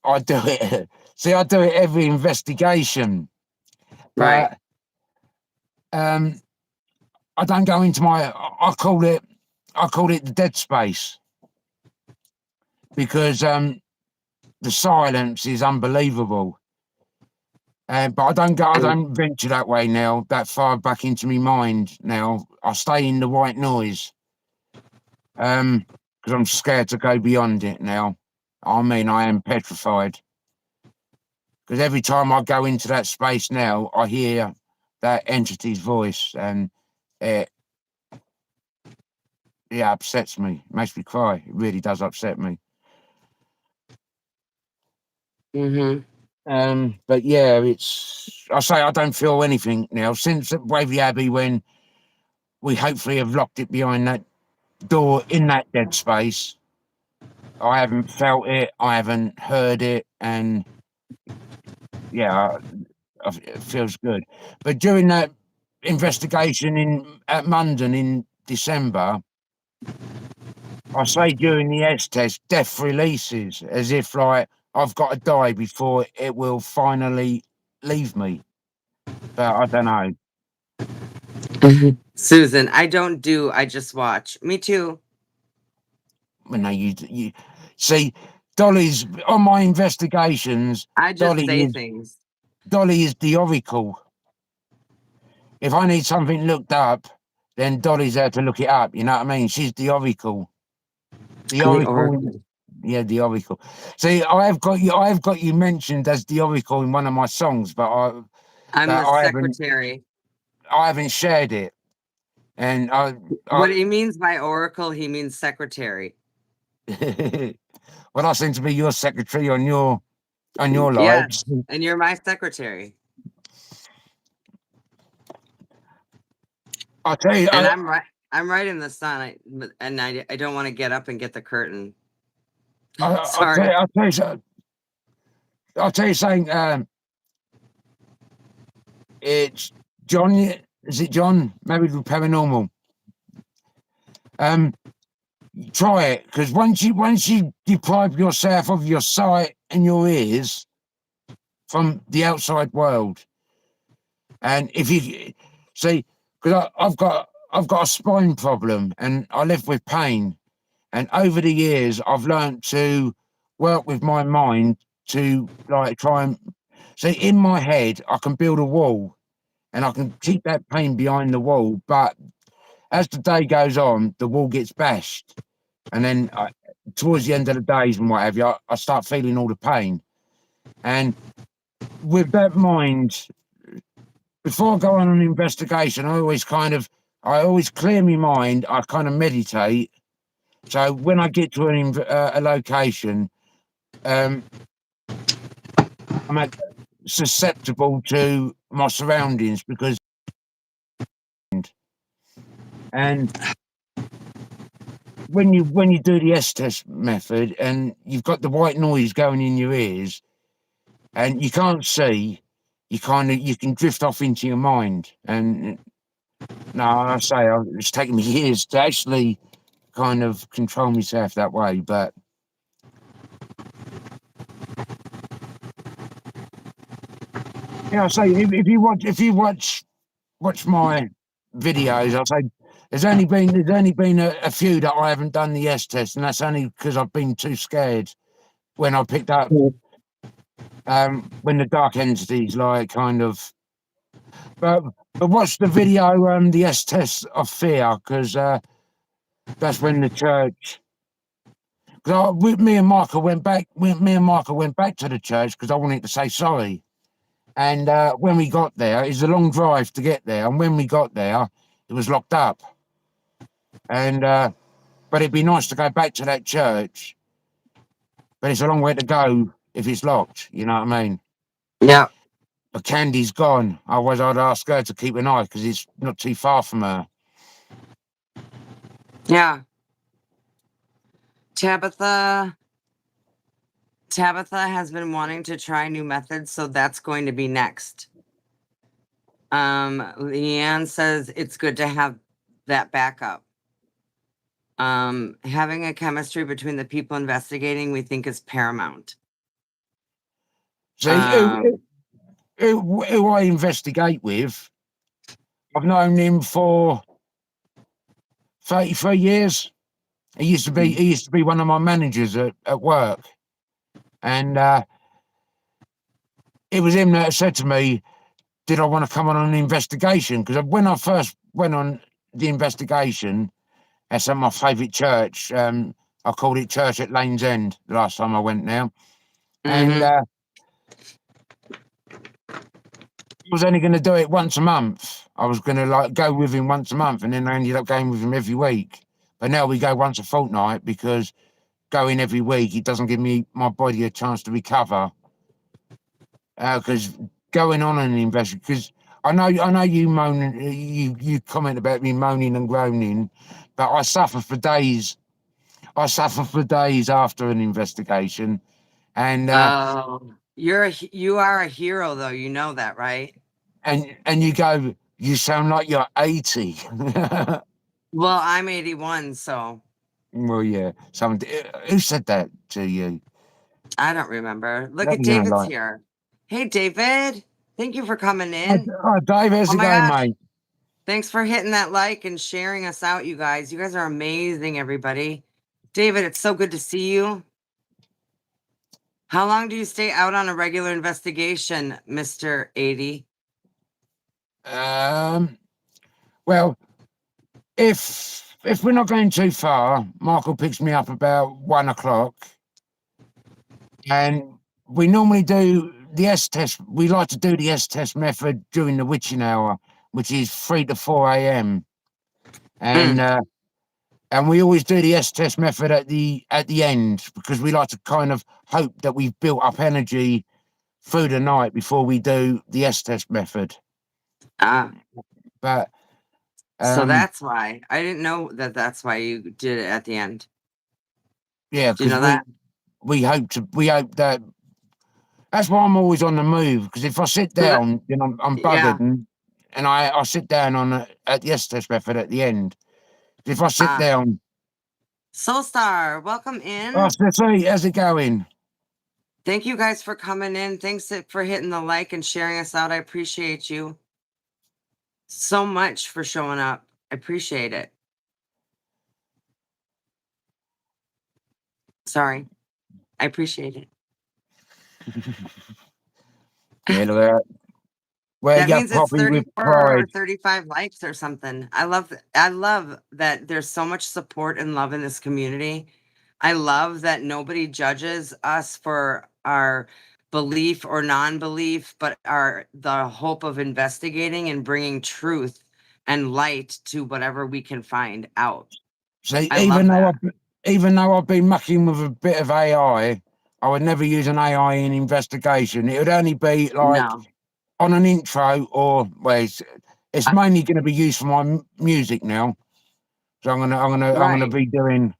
I do it. See, I do it every investigation, Right. but um, I don't go into my. I call it the dead space because the silence is unbelievable. But I And don't venture that way now, that far back into my mind now. I stay in the white noise. Because I'm scared to go beyond it now. I mean, I am petrified. Because every time I go into that space now, I hear that entity's voice, and it upsets me. It makes me cry. It really does upset me. Mm-hmm. But yeah, I say I don't feel anything now since at Waverley Abbey when we hopefully have locked it behind that door in that dead space. I haven't felt it, I haven't heard it, and yeah, it feels good. But during that investigation at Munden in December, I say during the S test, death releases as if like I've got to die before it will finally leave me. But I don't know. Susan, I don't do, I just watch. Me too. You know, you see, Dolly's on my investigations. I just Dolly say is things. Dolly is the oracle. If I need something looked up, then Dolly's there to look it up. You know what I mean? She's the oracle. The The oracle. Oracle. Yeah, the oracle. See, I have got you. I have got you mentioned as the oracle in one of my songs, but I'm the I haven't. secretary. I haven't shared it, and What he means by Oracle, he means secretary. well, I seem to be your secretary on your lives. Yes, and you're my secretary. I'll tell you. And I'm right. I'm right in the sun. I don't want to get up and get the curtain. I'll tell you. Sorry. I'll tell you something. It's John. Is it John? Married with Paranormal. Um, Try it because once you deprive yourself of your sight and your ears from the outside world, and if you see, because I've got a spine problem and I live with pain, and over the years I've learned to work with my mind to like try and see in my head I can build a wall and I can keep that pain behind the wall, but as the day goes on, the wall gets bashed. And then towards the end of the days and what have you, I start feeling all the pain. And with that mind, before I go on an investigation, I always clear my mind. I kind of meditate. So when I get to a location, I'm susceptible to my surroundings and when you do the S test method and you've got the white noise going in your ears and you can't see, you can drift off into your mind. And no, I say it's taken me years to actually kind of control myself that way. But yeah, I say if you watch my videos, I say there's only been a few that I haven't done the S test, and that's only because I've been too scared when I picked up when the dark entities like kind of. But watch the video, the S test of fear, because that's when the church. Because me and Michael went back. Me and Michael went back to the church because I wanted to say sorry. And when we got there, it's a long drive to get there. And when we got there, it was locked up. And but it'd be nice to go back to that church. But it's a long way to go if it's locked. You know what I mean? Yeah. But Candy's gone. Otherwise, I'd ask her to keep an eye because it's not too far from her. Yeah. Tabitha has been wanting to try new methods, so that's going to be next. Leanne says it's good to have that backup. Having a chemistry between the people investigating, we think is paramount. See, who I investigate with, I've known him for 33 years. He used to be one of my managers at work. And it was him that said to me, did I want to come on an investigation? Because when I first went on the investigation, that's at my favourite church. I called it Church at Lane's End the last time I went there. And I was only going to do it once a month. I was going to like go with him once a month, and then I ended up going with him every week. But now we go once a fortnight because going every week, it doesn't give my body a chance to recover because going on an investigation, because I know you moan, you comment about me moaning and groaning, but I suffer for days. I suffer for days after an investigation, and Oh, you are a hero though. You know that, right? and you go, you sound like you're 80. Well, I'm 81, so Well, yeah. Someone who said that to you? I don't remember. Look Let at me know, David's like, here. Hey, David. Thank you for coming in. oh, Dave, how's Oh it my going, gosh. mate? Thanks for hitting that like and sharing us out, you guys. You guys are amazing, everybody. David, it's so good to see you. How long do you stay out on a regular investigation, Mr. 80? Well, if we're not going too far, Michael picks me up about 1 o'clock, and we normally do the S test. We like to do the S test method during the witching hour, which is 3 to 4 a.m. Mm, And we always do the S test method at the end because we like to kind of hope that we've built up energy through the night before we do the S test method. ah, But so that's why. I didn't know that that's why you did it at the end. yeah, Do you because know that? we hope that that's why I'm always on the move. Because if I sit So that, down, then I'm yeah. buggered, and I sit down at the S test method at the end. If I sit Ah, down, Soulstar, welcome oh, in. see, how's it going? Thank you guys for coming in. Thanks for hitting the like and sharing us out. I appreciate you so much for showing up. I appreciate it. Sorry. I appreciate it. Yeah, look at that. Where That you means it's poppy with 34 or pride. 35 likes or something. I love that there's so much support and love in this community. I love that nobody judges us for our belief or non-belief, but our the hope of investigating and bringing truth and light to whatever we can find out. See, I love that. even though I've been mucking with a bit of I would never use an AI in investigation. It would only be like No. on an intro, or well, it's I- mainly going to be used for my music now. So I'm gonna right. be doing.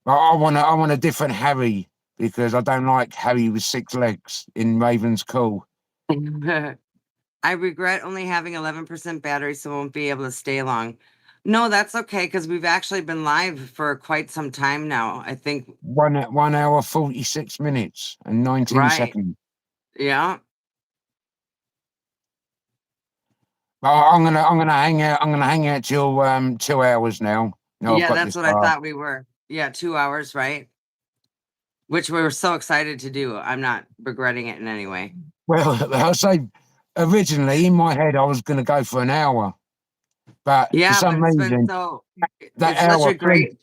I want a different Harry because I don't like Harry with 6 legs in Raven's Call. I regret only having 11% battery, so won't be able to stay long. No, that's okay because we've actually been live for quite some time now. I think, 1 hour 46 minutes and 19 right. seconds. Yeah. I'm gonna hang out. I'm gonna hang out till 2 hours now. No, I've Yeah, got that's this what I far. thought we were. Yeah, 2 hours, right? Which we were so excited to do. I'm not regretting it in any way. Well, I'll say originally in my head I was gonna go for an hour, but for Yeah, but some it's been reason so, that it's such hour a flew. great,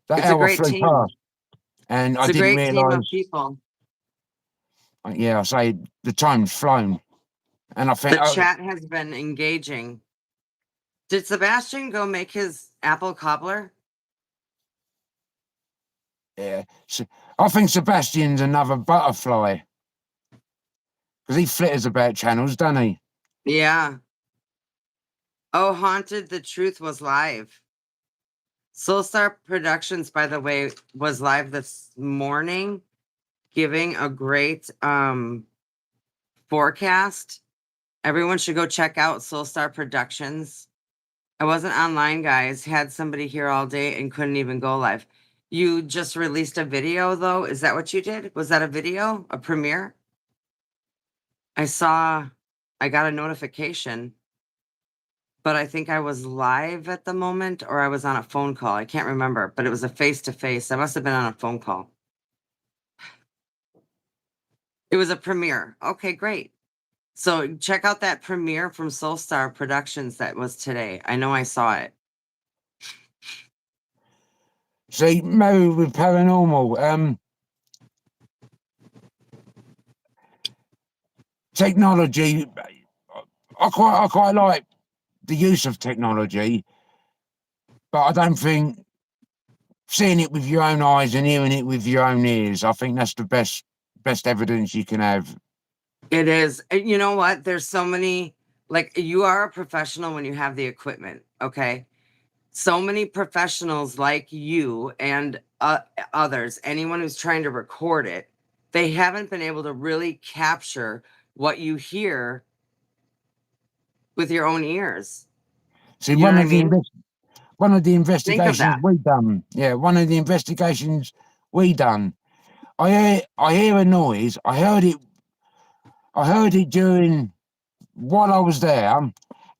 That it's a hour great flew team. past, and I It's a didn't great team of realise. people. Yeah, I say the time's flown, and I think, The oh, chat has been engaging. Did Sebastian go make his apple cobbler? yeah, I think Sebastian's another butterfly because he flitters about channels, doesn't he? Yeah. Oh, Haunted, the truth was live. Soulstar Productions, by the way, was live this morning, giving a great forecast. Everyone should go check out Soulstar Productions. I wasn't online, guys. Had somebody here all day and couldn't even go live. You just released a video, though. Is that what you did? Was that a video, a premiere? I saw, I got a notification, but I think I was live at the moment or I was on a phone call. I can't remember, but it was a face to face. I must have been on a phone call. It was a premiere. Okay, great. So check out that premiere from Soulstar Productions that was today. I know I saw it. See, Married with Paranormal. Technology. I quite like the use of technology, but I don't think seeing it with your own eyes and hearing it with your own ears. I think that's the best. best evidence you can have. It is. And you know what? There's so many, like, you are a professional when you have the equipment. Okay. So many professionals like you and others, anyone who's trying to record it, they haven't been able to really capture what you hear with your own ears. See, You know what I mean? one of the Think of investigations that. we done. Yeah, one of the investigations we done. I hear a noise. I heard it. I heard it during while I was there,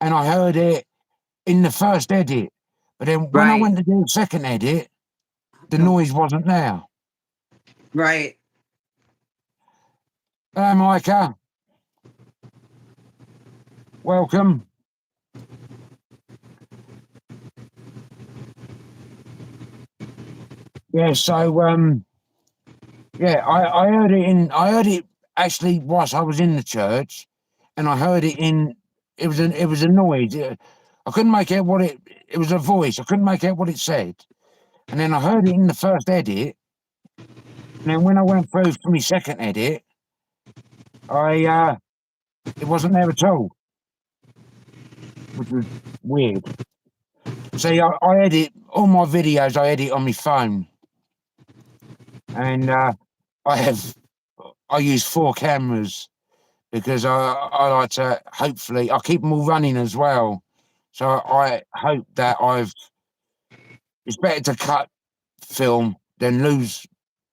and I heard it in the first edit. But then when I Right. went to do the second edit, the No. noise wasn't there. Right. Hello, Micah. Welcome. Yeah, so yeah, I heard it I heard it actually whilst I was in the church, and I heard it in it was a noise. I couldn't make out what it was a voice. I couldn't make out what it said. And then I heard it in the first edit, and then when I went through for my second edit, I it wasn't there at all, which was weird. See, I edit all my videos. I edit on my phone, and I use 4 cameras because I like to. Hopefully, I keep them all running as well. So I hope that it's better to cut film than lose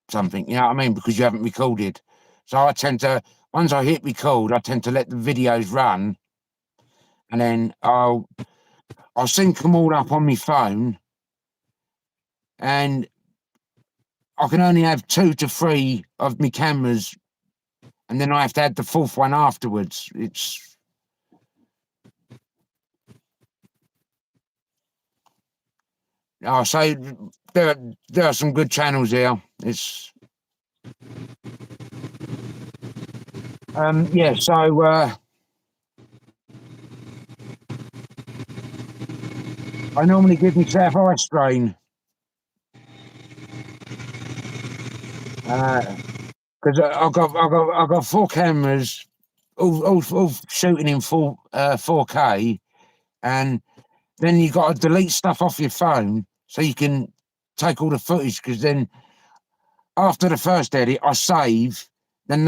something. You know what I mean? Because you haven't recorded. So I tend to once I hit record, I tend to let the videos run, and then I'll sync them all up on my phone, and I can only have 2 to 3 of my cameras, and then I have to add the 4th one afterwards. It's so there are some good channels here. It's yeah. So I normally give myself eye strain because I've got 4 cameras, all shooting in full 4K, and then you got to delete stuff off your phone so you can take all the footage. Because then after the first edit, I save, then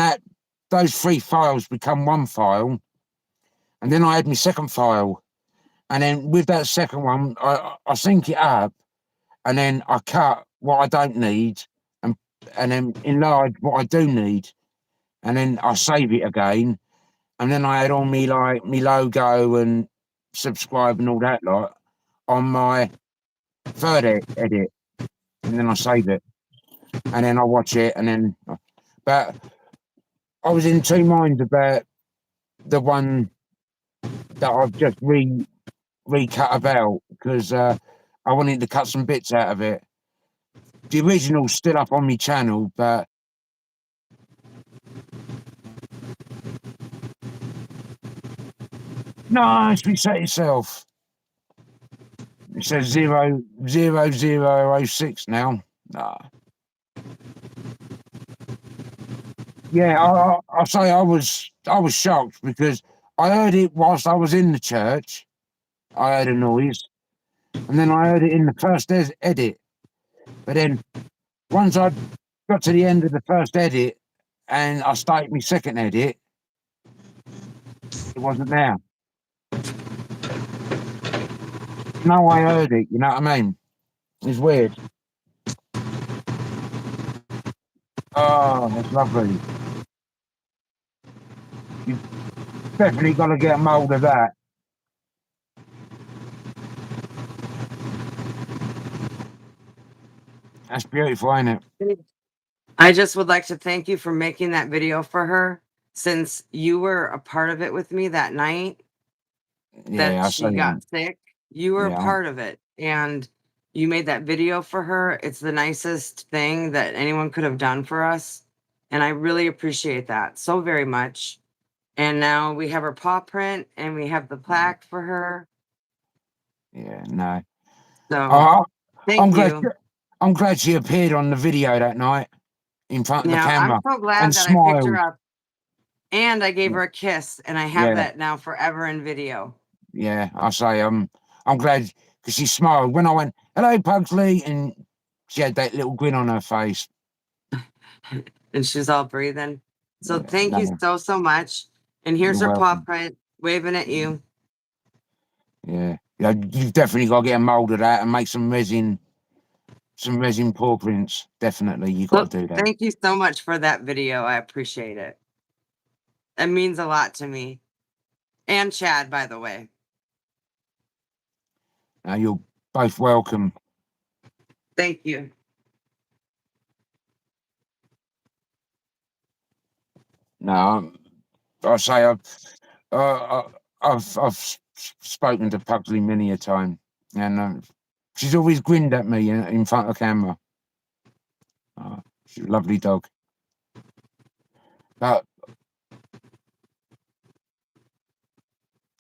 those 3 files become 1 file, and then I add my second file, and then with that second one, I sync it up, and then I cut what I don't need, and then enlarge what I do need, and then I save it again, and then I add on me like me logo and subscribe and all that lot on my third edit, and then I save it, and then I watch it, and then. But I was in 2 minds about the one that I've just recut about because I wanted to cut some bits out of it. The original's still up on my channel, but no, it's reset itself. It says 00006 now. Nah. Yeah, I say I was shocked because I heard it whilst I was in the church. I heard a noise, and then I heard it in the first edit. But then once I got to the end of the first edit and I started my second edit, it wasn't there. No, I heard it. You know what I mean? It's weird. Oh, that's lovely. You've definitely got to get a mold of that. That's beautiful, ain't it? I just would like to thank you for making that video for her, since you were a part of it with me that night that Yeah, I she got seen. sick. You were a Yeah, part of it, and you made that video for her. It's the nicest thing that anyone could have done for us, and I really appreciate that so very much. And now we have her paw print and we have the plaque for her. yeah, no. So Oh, I'm thank glad. you. I'm glad she appeared on the video that night. in front of the Now, I'm camera so glad and that I picked her smiled. up and I gave her a kiss, and I have Yeah, that now forever in video. yeah. I say I'm glad because she smiled when I went, "Hello, Pugsley," and she had that little grin on her face. And she's all breathing. So Yeah, thank you no, so much. And here's you're her paw welcome. print waving at you. Yeah, yeah. You've definitely got to get a mold of that and make some resin paw prints. Definitely, you got So to do that. thank you so much for that video. I appreciate it. It means a lot to me. And Chad, by the way. Now you're both welcome. Thank you. No, I say I've spoken to Pugsley many a time, and she's always grinned at me in front of camera. She's a lovely dog. But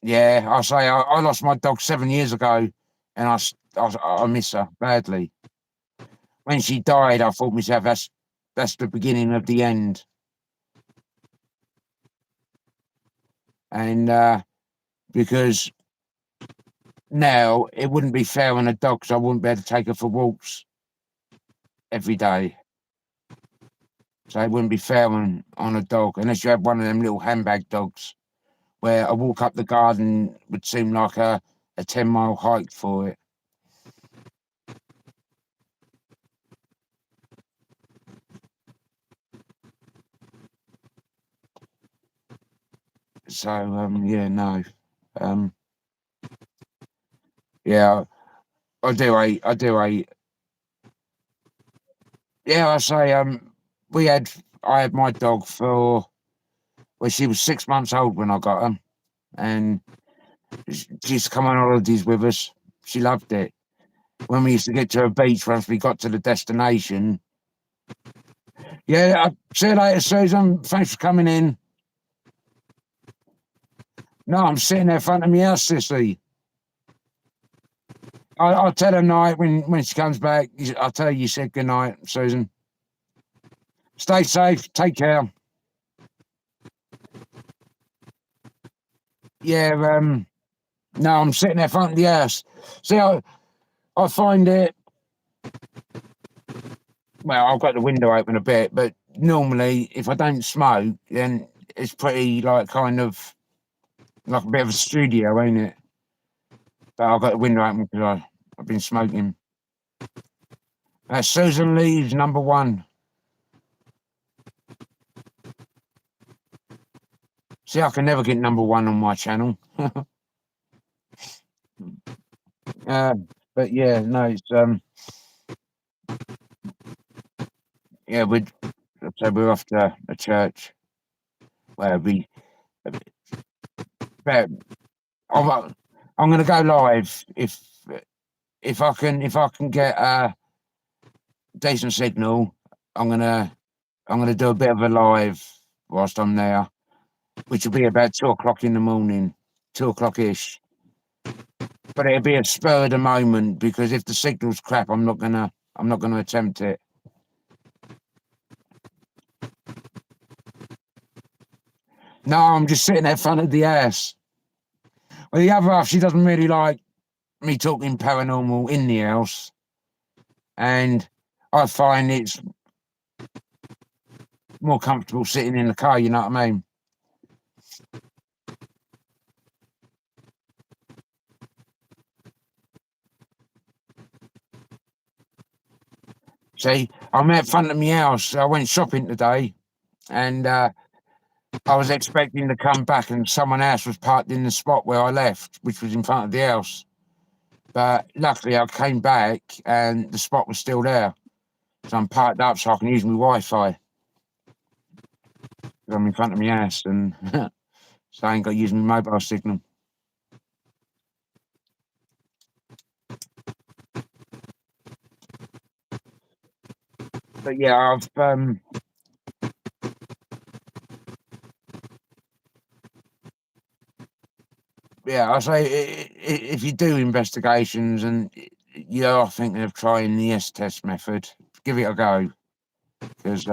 yeah, I say I lost my dog 7 years ago, and I miss her badly. When she died, I thought myself that's the beginning of the end. And because now it wouldn't be fair on a dog because I wouldn't be able to take her for walks every day. So it wouldn't be fair on a dog unless you have one of them little handbag dogs where a walk up the garden would seem like a 10-mile hike for it. So yeah, no. Yeah, I do hate. Yeah, I say I had my dog for well, she was 6 months old when I got her, and she used to come on holidays with us. She loved it. When we used to get to a beach, once we got to the destination, yeah, I'll see you later, Susan. Thanks for coming in. No, I'm sitting there in front of me house, sissy. I'll tell her night when she comes back. I'll tell her you said good night, Susan. Stay safe. Take care. Yeah, no, I'm sitting there in front of the house. See, I find it. Well, I've got the window open a bit, but normally if I don't smoke, then it's pretty like kind of like a bit of a studio, ain't it? But I've got the window open because I've been smoking. Susan Lee's number one. See, I can never get number one on my channel. But yeah, no, it's yeah, we're off to a church where we. But I'm going to go live if I can get a decent signal. I'm gonna do a bit of a live whilst I'm there, which will be about 2 o'clock in the morning, 2 o'clock ish. But it'll be a spur of the moment because if the signal's crap, I'm not gonna attempt it. No, I'm just sitting there in front of the house. Well, the other half, she doesn't really like me talking paranormal in the house, and I find it's more comfortable sitting in the car. You know what I mean? See, I'm out front of my house. I went shopping today, and I was expecting to come back and someone else was parked in the spot where I left, which was in front of the house. But luckily I came back and the spot was still there. So I'm parked up so I can use my Wi-Fi. I'm in front of my house and so I ain't got to use my mobile signal. But yeah, I've yeah, I say if you do investigations and you are thinking of trying the S test method, give it a go because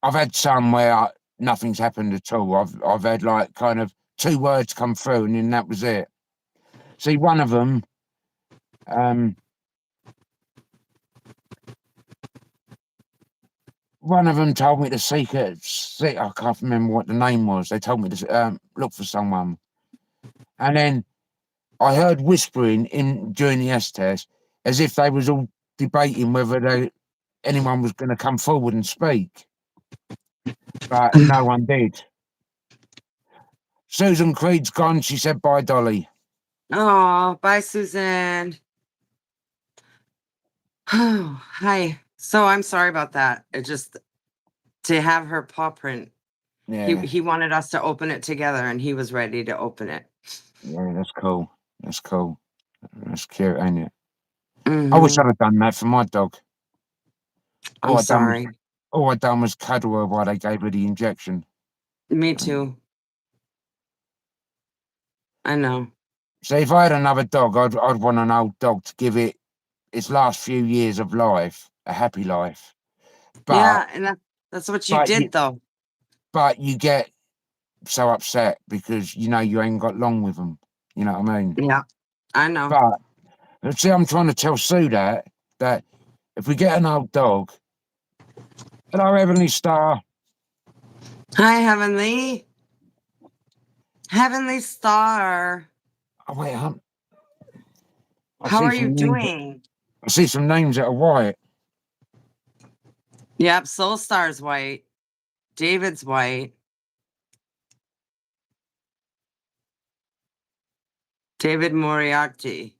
I've had some where nothing's happened at all. I've had like kind of 2 words come through, and then that was it. See, one of them, told me to seek. I can't remember what the name was. They told me to look for someone, and then I heard whispering in during the S test, as if they was all debating whether anyone was going to come forward and speak, but no one did. Susan Creed's gone. She said bye, Dolly. Oh, bye, Susan. Oh, hi. So I'm sorry about that. It just to have her paw print. Yeah, He wanted us to open it together, and he was ready to open it. yeah, that's cool. That's cool. That's cute, ain't it? I wish Mhm. I'd have done that for my dog. I'm sorry. All I done was cuddle her while they gave her the injection. Me too. I know. So if I had another dog, I'd want an old dog to give it its last few years of life, a happy life. But Yeah, and that's what you but you did, though. but you get so upset because you know you ain't got long with them. You know what I mean? Yeah, I know. But see, I'm trying to tell Sue that if we get an old dog, hello, Heavenly Star. Hi, Heavenly. Heavenly Star. Oh wait, I How see are you some names. doing? I see some names that are white. Yep, Soul Star's white. David's white. David Moriarty.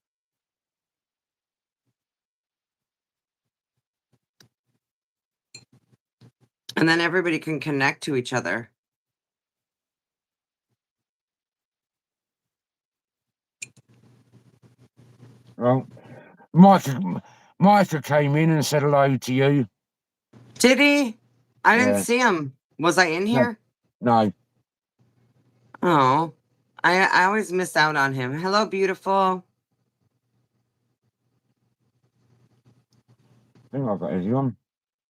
And then everybody can connect to each other. Well, Micah came in and said hello to you. Did he? I didn't Yeah. see him. Was I in No, here? no. Oh, I always miss out on him. Hello, beautiful. I think I've got everyone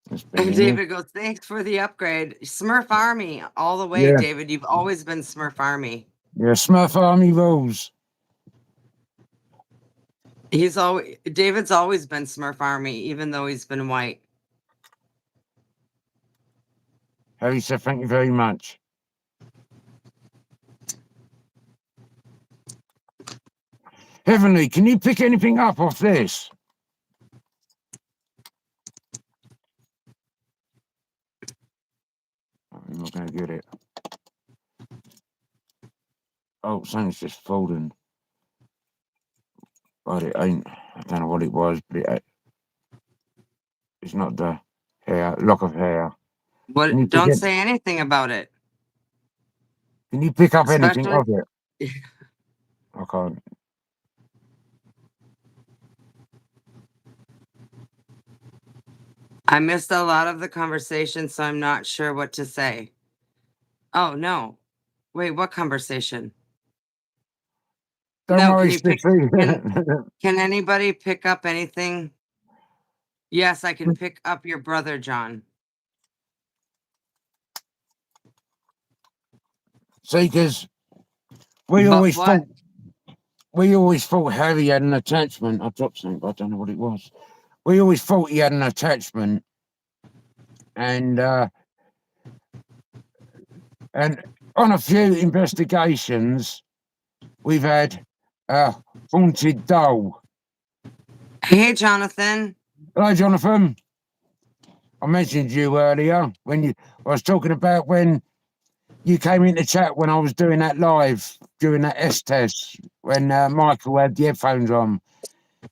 that's been And in here. David goes, thanks for the upgrade. Smurf Army all the way, Yeah, David. You've always been Smurf Army. yeah. Smurf Army rules. David's always been Smurf Army, even though he's been white. Harry said, thank you very much. Heavenly, can you pick anything up off this? I'm not going to get it. Oh, something's just folding. But it ain't. I don't know what it was, but it's not the lock of hair. Can you What? pick Don't it? say anything about it. Can you pick up anything Especially, of it? I can't. I missed a lot of the conversation, so I'm not sure what to say. Oh, no. Wait, what conversation? Don't No, worry, can you pick? Can Sissy. can anybody pick up anything? Yes, I can pick up your brother, John. See, because we But always what? thought Harry had an attachment. I dropped something, but I don't know what it was. We always thought he had an attachment, and on a few investigations, we've had a haunted doll. Hey, Jonathan. Hello, Jonathan. I mentioned you earlier I was talking about when you came into chat when I was doing that live during that S test when Michael had the headphones on.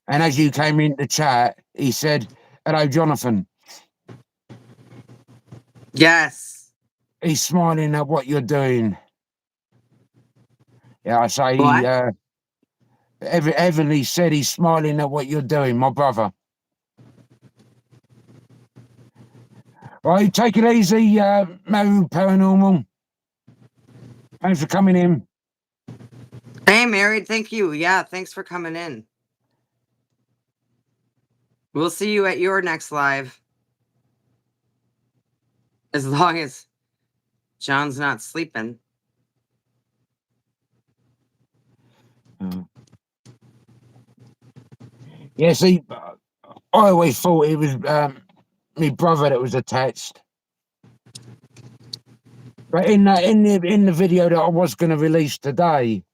And as you came into chat, he said, hello, Jonathan. Yes. He's smiling at what you're doing. Yeah, I say, What? Heavenly said he's smiling at what you're doing, my brother. Right, take it easy, Maru Paranormal. Thanks for coming in. Hey, married. Thank you. Yeah, thanks for coming in. We'll see you at your next live. as long as John's not sleeping. Yeah, see, I always thought it was my brother that was attached. But in the video that I was going to release today,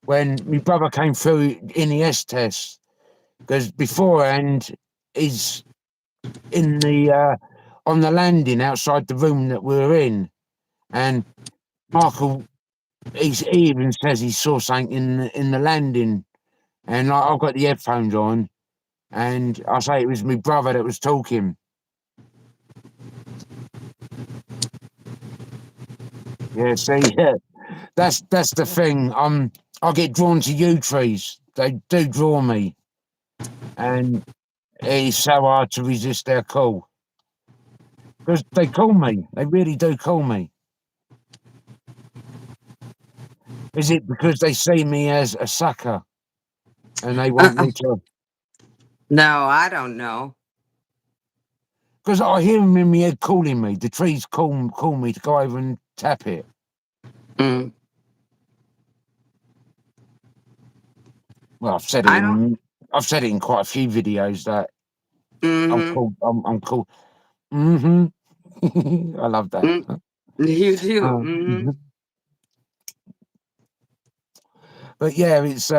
when my brother came through NES tests, because beforehand he's in the on the landing outside the room that we were in, and Michael, he even says he saw something in the landing, and I've got the headphones on, and I say it was my brother that was talking. Yeah, see, yeah, that's the thing. I get drawn to yew trees. They do draw me, and it's so hard to resist their call because they call me. They really do call me. Is it because they see me as a sucker and they want me to? No, I don't know. Because I hear them in my head calling me. The trees call me to go over and tap it. Mm. Well, I've said I don't. it in quite a few videos that I'm Mm-hmm. called. I'm called. Mm-hmm. I love that. Mm. You do. Mm-hmm. Mhm. But yeah, it's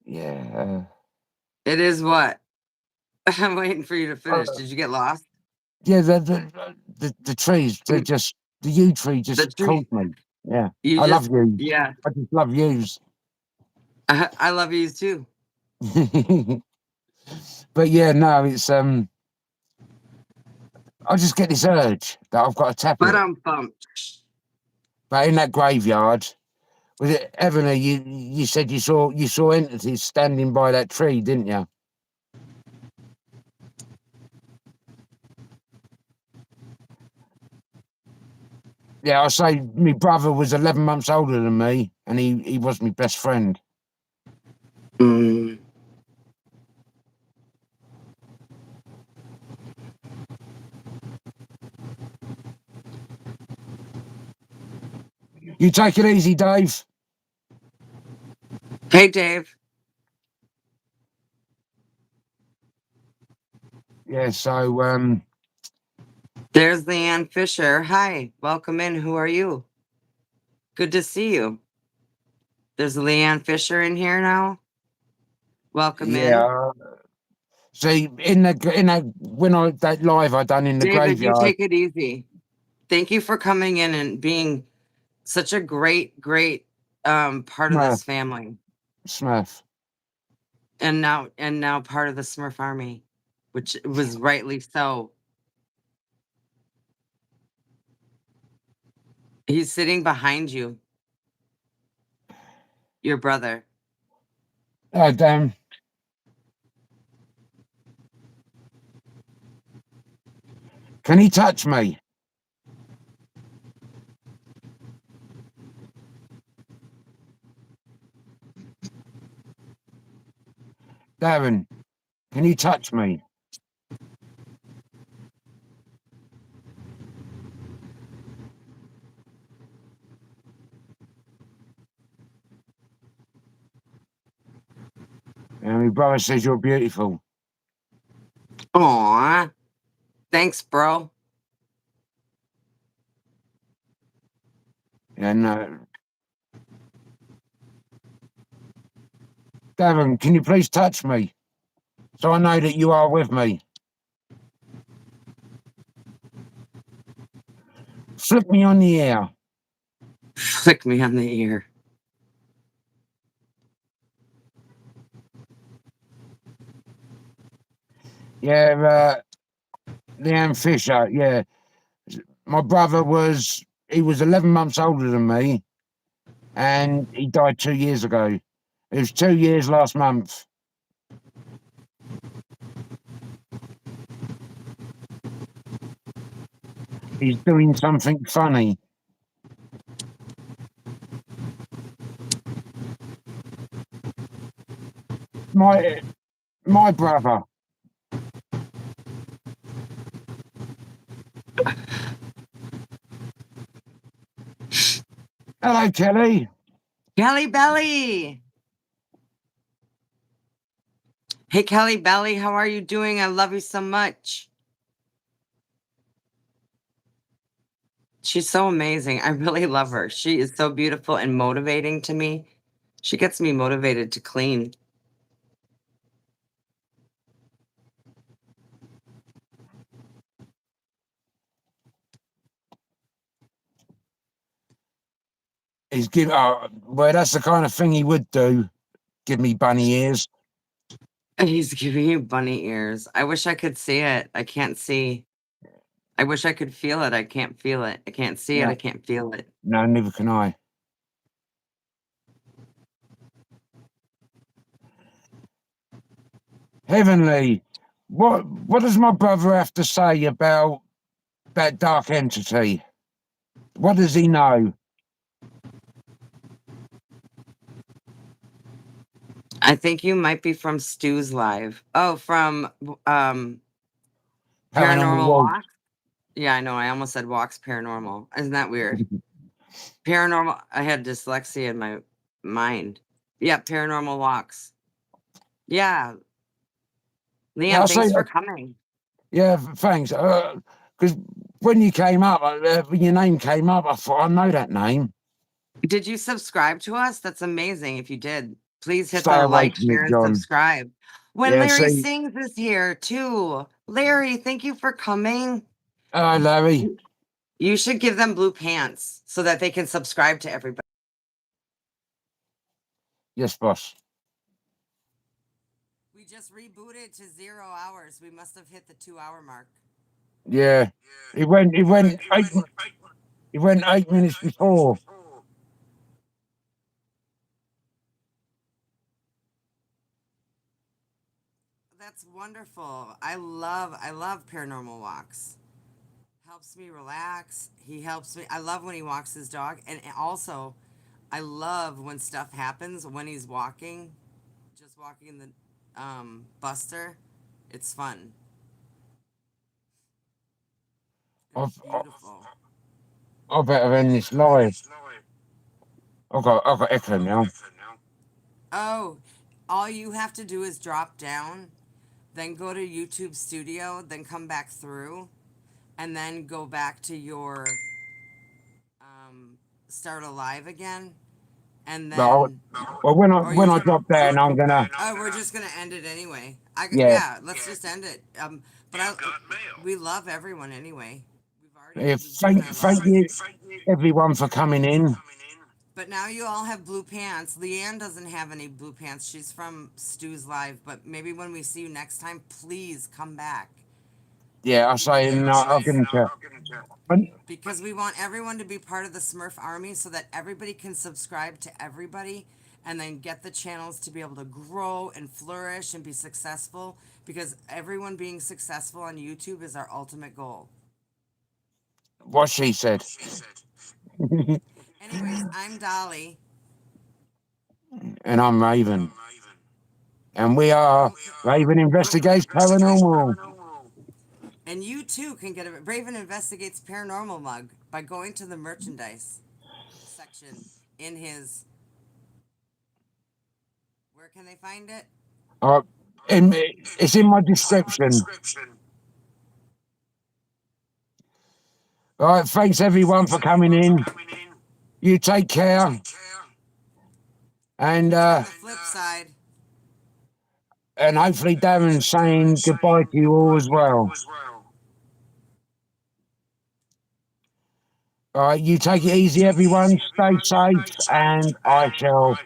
yeah. It is what? I'm waiting for you to Uh, finish. Did you get lost? yeah, the trees. They're Mm. just the yew tree The just called tree. me. Yeah, You I love just, yews. yeah. I just love yews. I love you too. But yeah, no, it's I just get this urge that I've got to tap But it. I'm pumped. But in that graveyard, was it Evelyn? You said you saw entities standing by that tree, didn't you? Yeah, I say my brother was 11 months older than me, and he was my best friend. Mm. You take it easy, Dave. Hey, Dave. Yeah, so There's Leanne Fisher. Hi. Welcome in. Who are you? Good to see you. There's Leanne Fisher in here now. Welcome in. yeah. See, in that when I that live I done in the David, you graveyard, take it easy. Thank you for coming in and being such a great, great part of Smurf, this family. Smurf. And now part of the Smurf army, which was rightly so. He's sitting behind you, your brother. Oh damn! Can he touch me, Darren? Can you touch me? And my brother says you're beautiful. Aw. Thanks, bro. And Darren, can you please touch me so I know that you are with me? Flick me on the ear. Flick me on the ear. Yeah, Leanne Fisher. Yeah, my brother he was 11 months older than me, and he died 2 years ago. It was 2 years last month. He's doing something funny. My My brother. Hello, Kelly. Kelly Belly. Hey, Kelly Belly, how are you doing? I love you so much. She's so amazing. I really love her. She is so beautiful and motivating to me. She gets me motivated to clean. He's give. Well, that's the kind of thing he would do. Give me bunny ears. He's giving you bunny ears. I wish I could see it. I can't see. I wish I could feel it. I can't feel it. I can't see it. Yeah. I can't feel it. No, neither can I. Heavenly, what does my brother have to say about that dark entity? What does he know? I think you might be from Stu's Live. Oh, from Paranormal Paranormal Walk. Walks? Yeah, I know. I almost said Walks Paranormal. Isn't that weird? Paranormal. I had dyslexia in my mind. Yeah, Paranormal Walks. Yeah. Yeah, I Liam, say thanks for that. coming. Yeah, thanks. Because when you came up, when your name came up, I thought I know that name. Did you subscribe to us? That's amazing. If you did, please hit Stay the away like, from it, share, and John. subscribe. When Yeah, Larry see. Sings is here too. Larry, thank you for coming. Hi, Larry. You should give them blue pants so that they can subscribe to everybody. Yes, boss. We just rebooted to 0 hours. We must have hit the 2-hour mark. Yeah. It went 8 minutes before. That's wonderful. I love Paranormal Walks. Helps me relax. He helps me. I love when he walks his dog, and also I love when stuff happens when he's walking, just walking the Buster. It's fun. It's beautiful. I better end this live. I've got echo now. Oh, all you have to do is drop down, then go to YouTube Studio, then come back through, and then go back to your start a live again, and But then well, or when you. I drop down, I'm gonna. Oh, we're just gonna end it anyway. Yeah. Yeah, let's just end it. But we love everyone anyway. We've given Thank our love. you, everyone, for coming in. But now you all have blue pants. Leanne doesn't have any blue pants. She's from Stu's Live. But maybe when we see you next time, please come back. Yeah, I say no. I'll get into. Because we want everyone to be part of the Smurf army so that everybody can subscribe to everybody and then get the channels to be able to grow and flourish and be successful. Because everyone being successful on YouTube is our ultimate goal. What she said. Anyways, I'm Dolly. And I'm Raven. And we are Raven Investigates Paranormal. And you too can get a Raven Investigates Paranormal mug by going to the merchandise section in his. Where can they find it? It's in my description. All right, thanks everyone for coming in. You take care. And the flip side. And hopefully Darren's saying goodbye to you all as well. All right, you take it easy, everyone. Stay safe, and I shall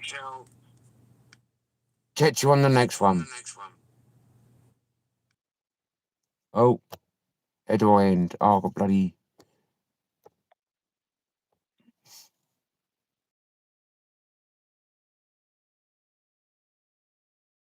catch you on the next one. Oh, how do I end? Oh, bloody.